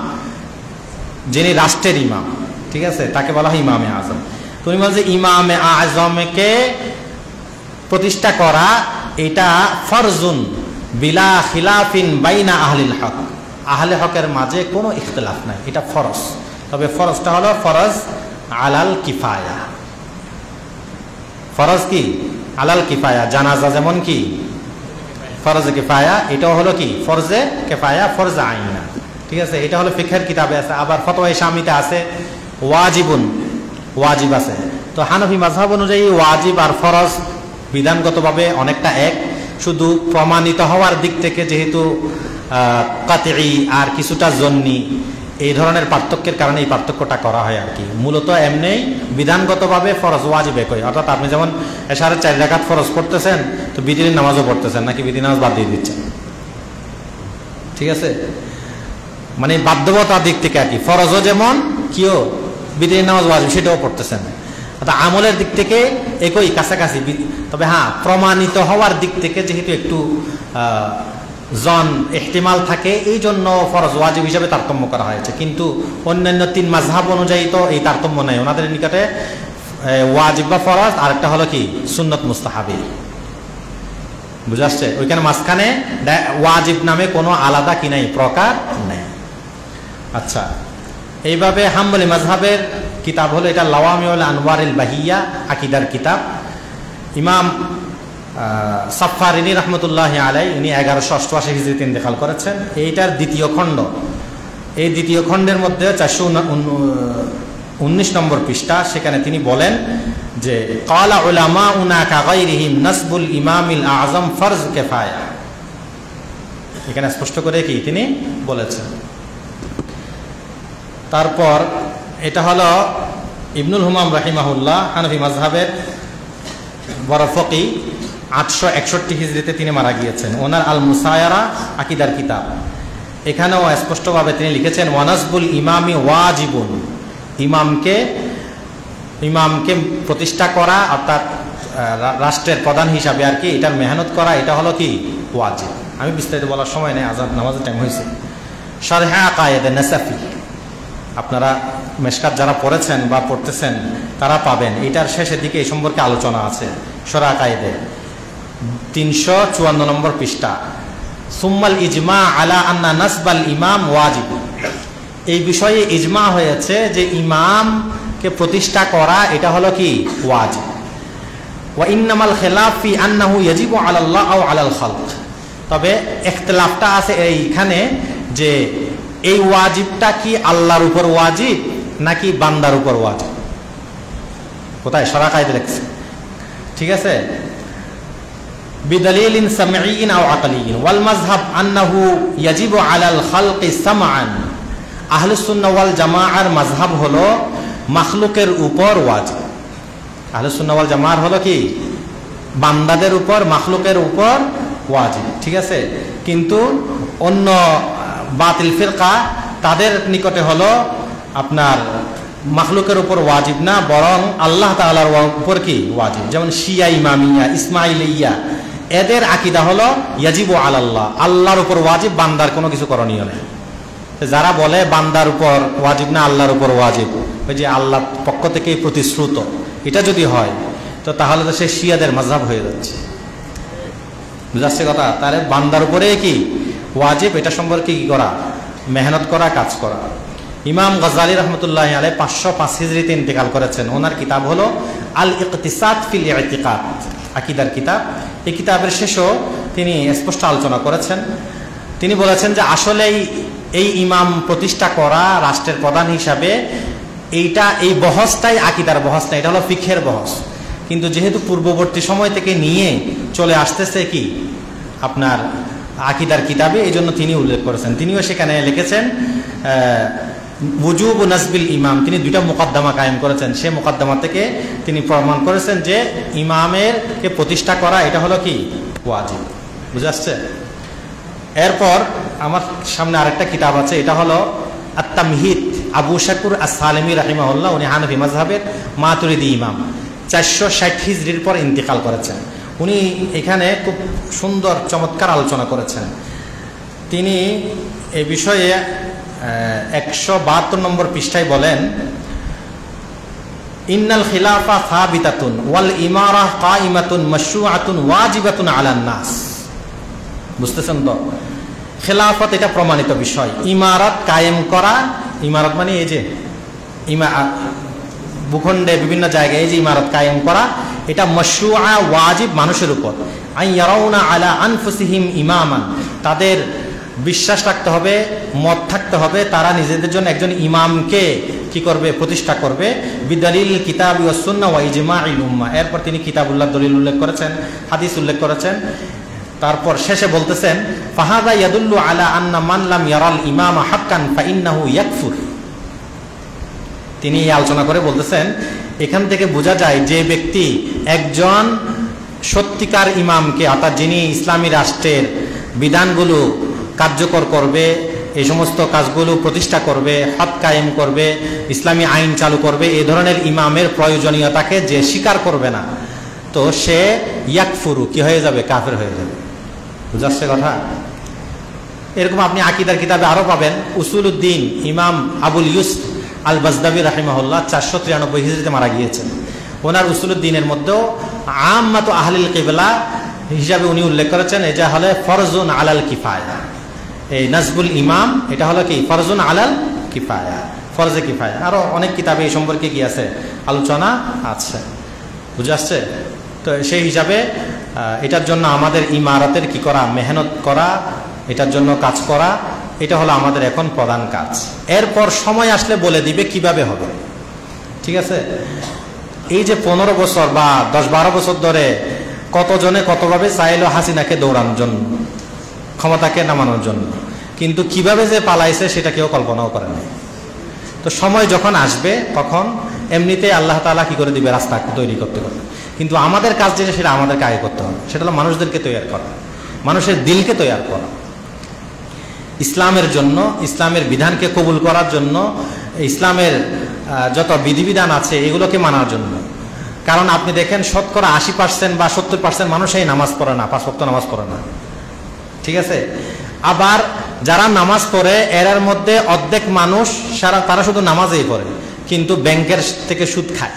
যিনি রাষ্ট্রের ইমাম, ঠিক আছে? তাকে বলা হয় ইমামে আযম। তুমি বলছো ইমামে আযমকে প্রতিষ্ঠা করা এটা ফরজুন বিলা খিলাফিন বাইনা আহলিল হক, আহলে হকের মাঝে কোনো ইখতিলাফ নাই, এটা ফরজ। তবে ফরজটা হলো ফরজ আলাল কিফায়া। ফরজ কি? আলাল কিফায়া। জানাজা যেমন কি ফরজে কিফায়া, এটাও হলো কি ফরজে কিফায়া, ফরজে আইনা, ঠিক আছে? এটা হলো ফিকহের কিতাবে আছে। আবার ফতোয়া শামিতে আছে ওয়াজিবুন, ওয়াজিব আছে। তো হানাফি মাযহাব অনুযায়ী ওয়াজিব আর ফরজ বিধানগতভাবে অনেকটা এক, শুধু প্রমাণিত হওয়ার দিক থেকে যেহেতু কাতঈ আর কিছুটা জন্নি, এই ধরনের পার্থক্যের কারণে এই পার্থক্যটা করা হয় আর কি। মূলত এমনি বিধানগতভাবে ফরজ ওয়াজিব একই। অর্থাৎ আপনি যেমন এশারের 4 রাকাত ফরজ পড়তেছেন, তো বিতিরের নামাজও পড়তেছেন, নাকি বিতির নামাজ বাদ দিয়ে দিচ্ছেন, ঠিক আছে? মানে বাধ্যবতার দিক থেকে আর কি। ফরজও যেমন কিও বিতিরের নামাজ ওয়াজিব সেটাও পড়তেছেন। অর্থাৎ আমলের দিক থেকে একই, কাছাকাছি। তবে হ্যাঁ, প্রমাণিত হওয়ার দিক থেকে যেহেতু একটু ইহতিমাল থাকে, এই জন্য ফরজ ওয়াজিব হিসাবে তারতম্য করা হয়েছে। কিন্তু অন্যান্য 3 মাযহাব অনুযায়ী তো এই তারতম্য নাই। ওনাদের নিকটে ওয়াজিব বা ফরজ, আর একটা হলো কি সুন্নত মুস্তাহাবি। বুঝে আসছে? ওইখানে মাঝখানে ওয়াজিব নামে কোনো আলাদা কি নাই, প্রকার নাই। আচ্ছা, এইভাবে হাম্বলি মাযহাবের কিতাব হলো এটা লাওয়ামিউল আনওয়ারিল বাহিয়া, আকীদার কিতাব। ইমাম সাফারিনী রহমতুল্লাহ আলাইহি, ইনি 1188 হিজরিতে ইন্তেকাল করেছেন। এইটার দ্বিতীয় খণ্ড, এই দ্বিতীয় খণ্ডের মধ্যে 419 নম্বর পৃষ্ঠা। সেখানে তিনি বলেন যে ক্বালা উলামাউনা কাগাইরিহিম নাসবুল ইমামিল আযম ফরজ কিফায়া। এখানে স্পষ্ট করে কি তিনি বলেছেন। তারপর এটা হলো ইবনুল হুমাম রাহিমাহুল্লাহ, হানাফি মাযহাবের বড় ফকিহ। 861 হিজরিতে তিনি মারা গিয়েছেন। ওনার আল মুসায়ারা আকিদার কিতাব, এখানেও স্পষ্টভাবে তিনি লিখেছেন ওয়ানাসবুল ইমামি ওয়াজিবুন, ইমামকে প্রতিষ্ঠা করা অর্থাৎ রাষ্ট্রের প্রধান হিসাবে আর কি এটার মেহনত করা, এটা হলো কি ওয়াজিব। আমি বিস্তারিত বলার সময় নেই, আজাদ নামাজের টাইম হয়েছে। শারহে আকায়েদে নাসাফি, আপনারা মেশকাত যারা পড়েছেন বা পড়তেছেন তারা পাবেন, এটার শেষের দিকে এই সম্পর্কে আলোচনা আছে। শরহ আকায়েদে 354 নম্বর পৃষ্ঠা। সুম্মাল ইজমা আলা আন্না নাসবাল ইমাম ওয়াজিব, এই বিষয়ে ইজমা হয়েছে যে ইমামকে প্রতিষ্ঠা করা এটা হলো কি ওয়াজিব। ওয়া ইন্নামাল খিলাফ ফি আন্নাহু ইয়াজিবু আলাল্লাহ আও আলাল খালক, তবে ইখতিলাফটা আছে এইখানে যে এই ওয়াজিবটা কি আল্লাহর উপর ওয়াজিব নাকি বান্দার উপর ওয়াজিব। কোথায়? শরহ কায়দা লেখছে, ঠিক আছে। বিদলিলিন সামঈন আও আকলিয়িন ওয়াল মাযহাব আন্নাহু ইয়াজিবু আলাল খালকি সামআন, আহলুস সুন্নাহ ওয়াল জামাআর মাযহাব হলো মাখলুকের উপর ওয়াজিব। আহলুস সুন্নাহ ওয়াল জামাআর হলো কি বান্দাদের উপর, মাখলুকের উপর ওয়াজিব, ঠিক আছে। কিন্তু অন্য বাতিল ফিরকা তাদের নিকটে হলো আপনার মাখলুকের উপর ওয়াজিব না, বরং আল্লাহ তাআলার উপর কি ওয়াজিব। যেমন শিয়া ইমামিয়া, ইসমাইলিয়া, এদের আকীদা হলো ইয়াজিবু আলাল্লাহ, আল্লাহর উপর ওয়াজিব, বান্দার কোনো কিছু করণীয় নেই। যারা বলে বান্দার উপর ওয়াজিব না আল্লাহর উপর ওয়াজিব, ওই যে আল্লাহর পক্ষ থেকে প্রতিশ্রুত, এটা যদি হয় তো তাহলে তো সে শিয়াদের মাযহাব হয়ে যাচ্ছে। বুঝাচ্ছে কথা? তাহলে বান্দার উপরে কি ওয়াজিব, এটা সম্পর্কে কি করা, মেহনত করা, কাজ করা। ইমাম গাজ্জালী রহমতুল্লাহ আলাইহি 505 হিজরিতে ইন্তেকাল করেছেন। ওনার কিতাব হলো আল ইকতিসাদ ফিল ইতিকাদ, আকীদার কিতাব। এই কিতাবের শেষেও তিনি স্পষ্ট আলোচনা করেছেন। তিনি বলেছেন যে আসলেই এই ইমাম প্রতিষ্ঠা করা রাষ্ট্রের প্রধান হিসাবে এইটা, এই বহসটাই আকীদার বহস না, এটা হলো ফিকহের বহস। কিন্তু যেহেতু পূর্ববর্তী সময় থেকে নিয়ে চলে আসতেছে কি আপনার আকীদার কিতাবে, এই জন্য তিনি উল্লেখ করেছেন। তিনিও সেখানে লিখেছেন ওয়াজুব নাসবিল ইমাম, তিনি 2টা মুকদ্দমা কায়েম করেছেন। সেই মুকদ্দমা থেকে তিনি প্রমাণ করেছেন যে ইমামেরকে প্রতিষ্ঠা করা এটা হলো কি ওয়াজিব। বুঝে আসছে? এরপর আমার সামনে আরেকটা কিতাব আছে, এটা হলো আত-তামহিদ, আবু শাকুর আস-সালেমী রাহিমাহুল্লাহ, উনি হানাফি মাযহাবের মাতুরিদি ইমাম, 460 হিজরির পর ইন্তেকাল করেছেন। উনি এখানে খুব সুন্দর চমৎকার আলোচনা করেছেন। তিনি এই বিষয়ে 172 নম্বর পৃষ্ঠায় বলেন ইন্নাল খিলাফা সাবিতাতুন ওয়াল ইমারা কাইমাতুন মাশরুআতুন ওয়াজিবাতুন আলান নাস। বুঝতেছেন তো? খেলাফত এটা প্রমাণিত বিষয়। ইমারত কায়েম করা, ইমারত মানে এই যে ভূখণ্ডে বিভিন্ন জায়গায় এই যে ইমারত কায়েম করা, এটা মাশরুআ ওয়াজিব মানুষের উপর। আন ইয়ারাউনা আলা আনফুসিহিম ইমামান, তাদের বিশ্বাস রাখতে হবে, মত থাকতে হবে, তারা নিজেদের জন্য একজন ইমামকে কি করবে, প্রতিষ্ঠা করবে। বিদালিল কিতাব ওয়াস সুন্নাহ ওয়া ইজমাইল উম্মাহ। এরপর তিনি কিতাবুল্লাহ দলিল উল্লেখ করেছেন, হাদিস উল্লেখ করেছেন। তারপর শেষে বলতেছেন ফাহাদা ইয়াদুল্লু আলা আন্না মান লাম ইয়ারাল ইমামা হাক্কান ফাইন্নাহু ইয়াকফুর। তিনি এই আলোচনা করে বলতেছেন এখান থেকে বোঝা যায় যে ব্যক্তি একজন সত্যিকার ইমামকে, অর্থাৎ যিনি ইসলামী রাষ্ট্রের বিধানগুলো কার্যকর করবে, এই সমস্ত কাজগুলো প্রতিষ্ঠা করবে, হক কায়েম করবে, ইসলামী আইন চালু করবে, এই ধরনের ইমামের প্রয়োজনীয়তাকে যে স্বীকার করবে না, তো সে ইয়াকফুরু, কি হয়ে যাবে, কাফের হয়ে যাবে। বুঝাচ্ছে কথা? এরকম আপনি আকীদার কিতাবে আরো পাবেন। উসুলউদ্দিন ইমাম আবুল ইউসুফ আল বাজদাবি রাহিমাহুল্লাহ 493 হিজরিতে মারা গিয়েছেন। ওনার উসুলউদ্দিনের মধ্যেও আম্মাতু আহলিল কিবলা হিসাবে উনি উল্লেখ করেছেন এটা হলো ফরজুন আলাল কিফায়া। এই নাসবুল ইমাম এটা হলো কি ফরজুন আলাল কিফায়া, ফরজে কিফায়া। আরো অনেক কিতাবে এই সম্পর্কে কি আছে, আলোচনা আছে। বুঝে আসছে? তো সেই হিসাবে এটার জন্য আমাদের ইমারতের কি করা, মেহনত করা, এটার জন্য কাজ করা, এটা হলো আমাদের এখন প্রধান কাজ। এরপর সময় আসলে বলে দিবে কিভাবে হবে। ঠিক আছে? এই যে 15 বছর বা 10-12 বছর ধরে কতজনে কতভাবে চাইলো হাসিনাকে দৌড়ানোর জন্য, ক্ষমতাকে নামানোর জন্য, কিন্তু কিভাবে যে পালাইছে সেটা কেউ কল্পনাও করে না। তো সময় যখন আসবে তখন এমনিতে আল্লাহ তাআলা কি করে দিবে, রাস্তা তৈরি করতে করতে। কিন্তু আমাদের কাজ যেটা সেটা আমাদেরকে আগে করতে হবে, সেটা হলো মানুষদেরকে তৈরি করা, মানুষের দিলকে তৈরি করা ইসলামের জন্য, ইসলামের বিধানকে কবুল করার জন্য, ইসলামের যত বিধিবিধান আছে এগুলোকে মানার জন্য। কারণ আপনি দেখেন 80% বা 70% মানুষই নামাজ পড়ে না, 5 ওয়াক্ত নামাজ পড়ে না, ঠিক আছে। আবার যারা নামাজ পড়ে এর মধ্যে অর্ধেক মানুষ তারা শুধু নামাজেই পড়ে, কিন্তু ব্যাংকের থেকে সুদ খায়,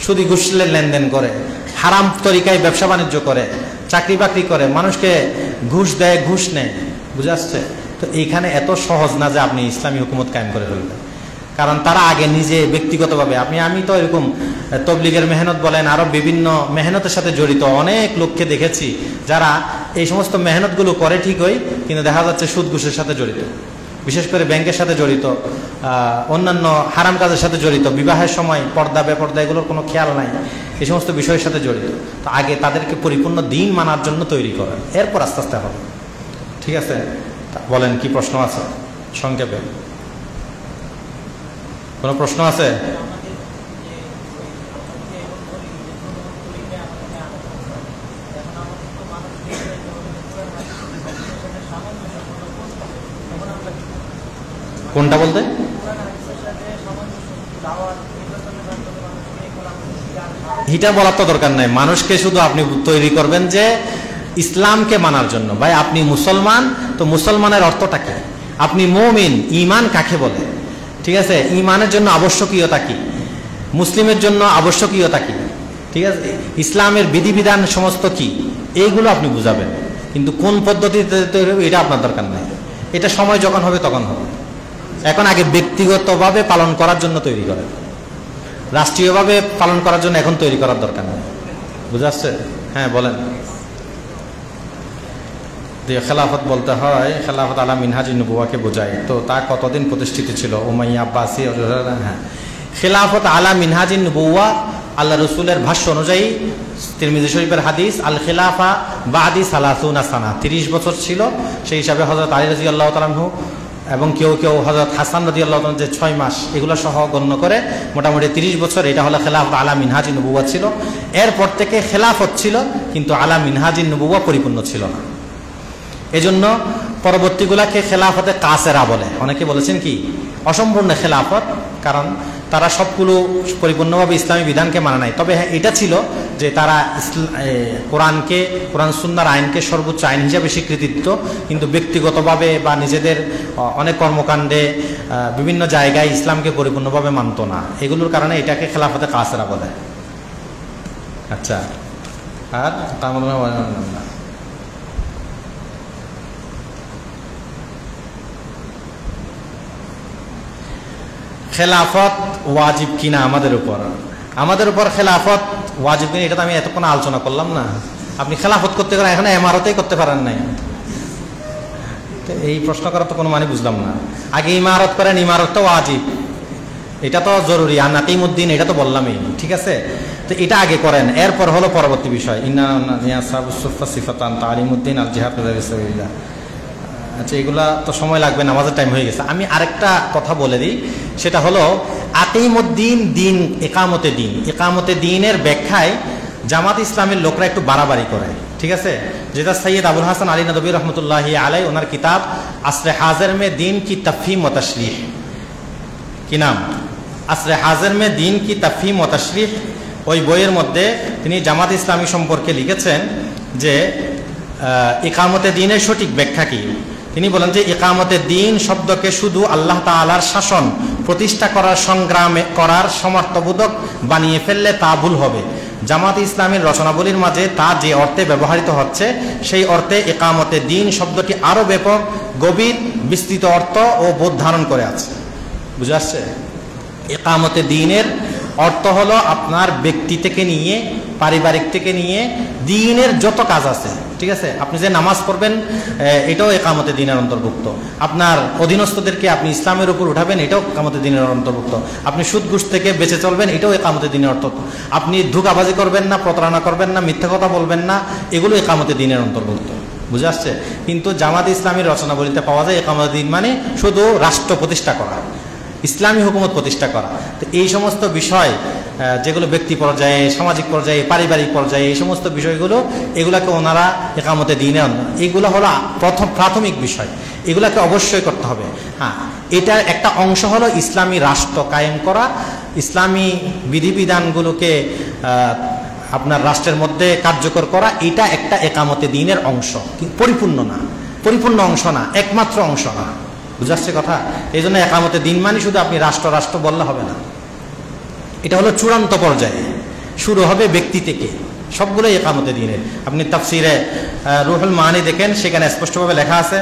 সুদি ঘুষলে লেনদেন করে, হারাম তরিকায় ব্যবসা বাণিজ্য করে, চাকরি বাকরি করে, মানুষকে ঘুষ দেয়, ঘুষ নেয়, বুঝে আসছে? তো এইখানে এত সহজ না যে আপনি ইসলামী হুকুমত কায়েম করে ফেলবেন, কারণ তারা আগে নিজে ব্যক্তিগতভাবে আমি তো এরকম তবলিগের মেহনত বলেন, আরো বিভিন্ন মেহনতের সাথে জড়িত অনেক লোককে দেখেছি যারা এই সমস্ত মেহনতগুলো করে ঠিকই, কিন্তু দেখা যাচ্ছে সুদ ঘুষের সাথে জড়িত, বিশেষ করে ব্যাংকের সাথে জড়িত, অন্যান্য হারাম কাজের সাথে জড়িত, বিবাহের সময় পর্দা বেপর্দা এগুলোর কোনো খেয়াল নাই, এই সমস্ত বিষয়ের সাথে জড়িত। তো আগে তাদেরকে পরিপূর্ণ দিন মানার জন্য তৈরি করেন, এরপর আস্তে আস্তে হবে, ঠিক আছে? বলেন, কি প্রশ্ন আছে সংক্ষেপে? কোনো প্রশ্ন আছে? কোনটা বলতে? এটা বলার তো দরকার নাই, মানুষকে শুধু আপনি তৈরি করবেন যে ইসলামকে মানার জন্য। ভাই আপনি মুসলমান, তো মুসলমানের অর্থটা কি? আপনি মুমিন, ঈমান কাকে বলে? ঠিক আছে, ঈমানের জন্য আবশ্যকীয়তা কি, মুসলিমের জন্য আবশ্যকীয়তা কি, ঠিক আছে, ইসলামের বিধিবিধান সমস্ত কি, এইগুলো আপনি বুঝাবেন। কিন্তু কোন পদ্ধতিতে তৈরি হবে এটা আপনার দরকার নাই, এটা সময় যখন হবে তখন হবে। এখন আগে ব্যক্তিগতভাবে পালন করার জন্য তৈরি করেন, রাষ্ট্রীয়ভাবে পালন করার জন্য এখন তৈরি করার দরকার নেই, বুঝা আসছে? হ্যাঁ বলেন। খেলাফত বলতে হয়, খেলাফত আলা মিনহাজি নবুয়াকে বোঝায়, তো তা কতদিন প্রতিষ্ঠিত ছিল? উমাইয়া, আব্বাসী। হ্যাঁ, খেলাফত আলা মিনহাজি নবুয়া আল্লাহ রসুলের ভাষ্য অনুযায়ী, তিরমিজি শরীফের হাদিস, আল খেলাফা বাদি সালাসুনা সানা, 30 বছর ছিল। সেই হিসাবে হযরত আলী রাদিয়াল্লাহু তাআলা আনহু এবং কেউ কেউ হযরত হাসান রাদিয়াল্লাহু তাআলা যে 6 মাস এগুলো সহ গণ্য করে মোটামুটি 30 বছর, এটা হলো খেলাফত আলা মিনহাজি নবুয়া ছিল। এরপর থেকে খেলাফত ছিল, কিন্তু আলা মিনহাজি নবুয়া পরিপূর্ণ ছিল না। এজন্য পরবর্তীগুলাকে খেলাফতে কাসেরা বলে। অনেকে বলেছেন কি অসম্পূর্ণ খেলাফত, কারণ তারা সবগুলো পরিপূর্ণভাবে ইসলামী বিধানকে মানে নাই। তবে হ্যাঁ, এটা ছিল যে তারা কোরআন সুন্নাহর আইনকে সর্বোচ্চ আইন হিসাবে স্বীকৃতি দিত, কিন্তু ব্যক্তিগতভাবে বা নিজেদের অনেক কর্মকাণ্ডে বিভিন্ন জায়গায় ইসলামকে পরিপূর্ণভাবে মানত না। এগুলোর কারণে এটাকে খেলাফতে কাসেরা বলে। আচ্ছা, আর তার মধ্যে খেলাফত ওয়াজিব কিনা আমাদের উপর খেলাফত ওয়াজিব কিনা, এটা তো আমি এতক্ষণ আলোচনা করলাম না। আপনি খেলাফত করতে গেলে এখানে ইমারতেই করতে পারেন নাই, এই প্রশ্ন করার তো কোনো মানে বুঝলাম না। আগে ইমারত করেন, ইমারতটা ওয়াজিব, এটা তো জরুরি। আর নাকিমুদ্দিন এটা তো বললামই, ঠিক আছে? তো এটা আগে করেন, এরপর হলো পরবর্তী বিষয় তালিমুদ্দিন আল জিহাদ ফি সাবিলিল্লাহ। আচ্ছা, এগুলা তো সময় লাগবে, নামাজের টাইম হয়ে গেছে। আমি আরেকটা কথা বলে দিই, সেটা হলো আকিমুদ্দিন দিন, একামতে দিন। একামতে দিনের ব্যাখ্যায় জামাত ইসলামের লোকরা একটু বাড়াবাড়ি করে, ঠিক আছে? যেটা সৈয়দ আবুল হাসান আলী নদভী রহমতুল্লাহি আলাই, ওনার কিতাব আসরে হাজির মে দিন কি তফহিম ও তশরিহ, কি নাম? আসরে হাজির মে দিন কি তফহিম ও তশরিহ। ওই বইয়ের মধ্যে তিনি জামাত ইসলামী সম্পর্কে লিখেছেন যে ইকামতে দিনের সঠিক ব্যাখ্যা কি। তিনি বলেন যে ইকামতে দিন শব্দকে শুধু আল্লাহ তাআলার শাসন প্রতিষ্ঠা করার সংগ্রামে করার সমর্থবোধক বানিয়ে ফেললে তা ভুল হবে। জামাত ইসলামের রচনাবলীর মাঝে তা যে অর্থে ব্যবহৃত হচ্ছে, সেই অর্থে ইকামতে দিন শব্দটি আরো ব্যাপক, গভীর, বিস্তৃত অর্থ ও বোধ ধারণ করে আছে। বুঝা আসছে? ইকামতে দিনের অর্থ হলো আপনার ব্যক্তি থেকে নিয়ে, পারিবারিক থেকে নিয়ে দিনের যত কাজ আছে, ঠিক আছে? আপনি যে নামাজ পড়বেন এটাও ইকামতে দিনের অন্তর্ভুক্ত। আপনার অধীনস্থদেরকে আপনি ইসলামের উপর উঠাবেন, এটাও ইকামতে দিনের অন্তর্ভুক্ত। আপনি সুদ ঘুষ থেকে বেঁচে চলবেন, এটাও ইকামতে দিনের অন্তর্ভুক্ত। আপনি ধোঁকাবাজি করবেন না, প্রতারণা করবেন না, মিথ্যা কথা বলবেন না, এগুলো ইকামতে দিনের অন্তর্ভুক্ত। বুঝে আসছে? কিন্তু জামাত ইসলামীর রচনাবলীতে পাওয়া যায় ইকামতে দিন মানে শুধু রাষ্ট্র প্রতিষ্ঠা করা, ইসলামী হুকুমত প্রতিষ্ঠা করা। তো এই সমস্ত বিষয় যেগুলো ব্যক্তি পর্যায়ে, সামাজিক পর্যায়ে, পারিবারিক পর্যায়ে, এই সমস্ত বিষয়গুলো এগুলাকে ওনারা ইকামতে দিনে এগুলো হলো প্রাথমিক বিষয়, এগুলাকে অবশ্যই করতে হবে। হ্যাঁ, এটার একটা অংশ হলো ইসলামী রাষ্ট্র কায়েম করা, ইসলামী বিধিবিধানগুলোকে আপনার রাষ্ট্রের মধ্যে কার্যকর করা, এটা একটা একামতে দিনের অংশ, পরিপূর্ণ না, পরিপূর্ণ অংশ না, একমাত্র অংশ না। বুঝাচ্ছে কথা? এই জন্য একামতে দিন মানে শুধু আপনি রাষ্ট্র রাষ্ট্র বললে হবে না, এটা হলো চূড়ান্ত পর্যায়ে, শুরু হবে ব্যক্তি থেকে, সবগুলোই একামতে দিনের। আপনি তাফসিরে রুহুল মানি দেখেন, সেখানে স্পষ্টভাবে লেখা আছে।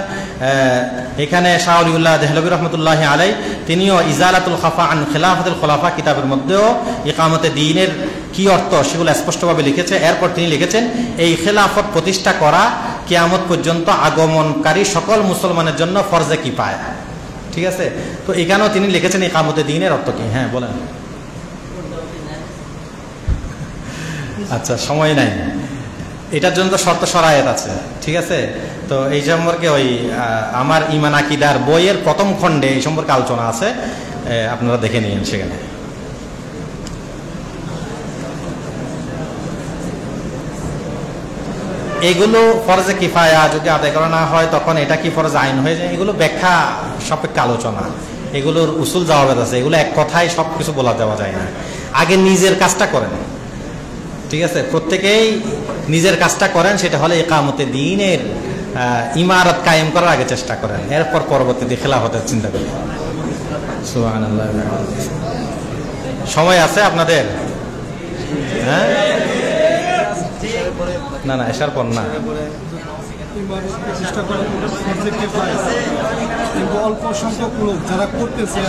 এখানে শাহ ওলিউল্লাহ দেহলভী রহমতুল্লাহ আলাই তিনিও ইজালাতুল খাফা আন খিলাফাতুল খোলাফা কিতাবের মধ্যেও ইকামতে দ্বীনের কি অর্থ সেগুলো স্পষ্টভাবে লিখেছে। এরপর তিনি লিখেছেন, এই খেলাফত প্রতিষ্ঠা করা কিয়ামত পর্যন্ত আগমনকারী সকল মুসলমানের জন্য ফরজে কিফায়া। ঠিক আছে, তো এখানেও তিনি লিখেছেন ইকামতে দ্বীনের অর্থ কি। হ্যাঁ বলেন। আচ্ছা, সময় নাই, এটার জন্য তো শর্ত শরায়েত আছে। ঠিক আছে, তো এই সম্পর্কে ওই আমার ঈমান আকীদার বইয়ের প্রথম খণ্ডে এই সম্পর্কে আলোচনা আছে, আপনারা দেখে নিন সেখানে। এগুলো ফরজে কিফায়া যদি আদায় করা না হয় তখন এটা কি ফরজ আইন হয়ে যায়, এগুলো ব্যাখ্যা সাপেক্ষে আলোচনা, এগুলোর উসুল জাওয়াবেদ আছে, এগুলো এক কথায় সব কিছু বলা দেওয়া যায় না। আগে নিজের কাজটা করেন, ঠিক আছে, প্রত্যেকেই নিজের কাজটা করেন, সেটা হলে ইকামতে দ্বীনের ইমারত কায়েম করার আগে চেষ্টা করেন, এরপর পরবর্তীতে খেলাফতের চিন্তা করেন। সুবহানাল্লাহ। সময় আছে আপনাদের? হ্যাঁ, না না, এসার পর না, অল্প সংখ্যক লোক যারা করতেছে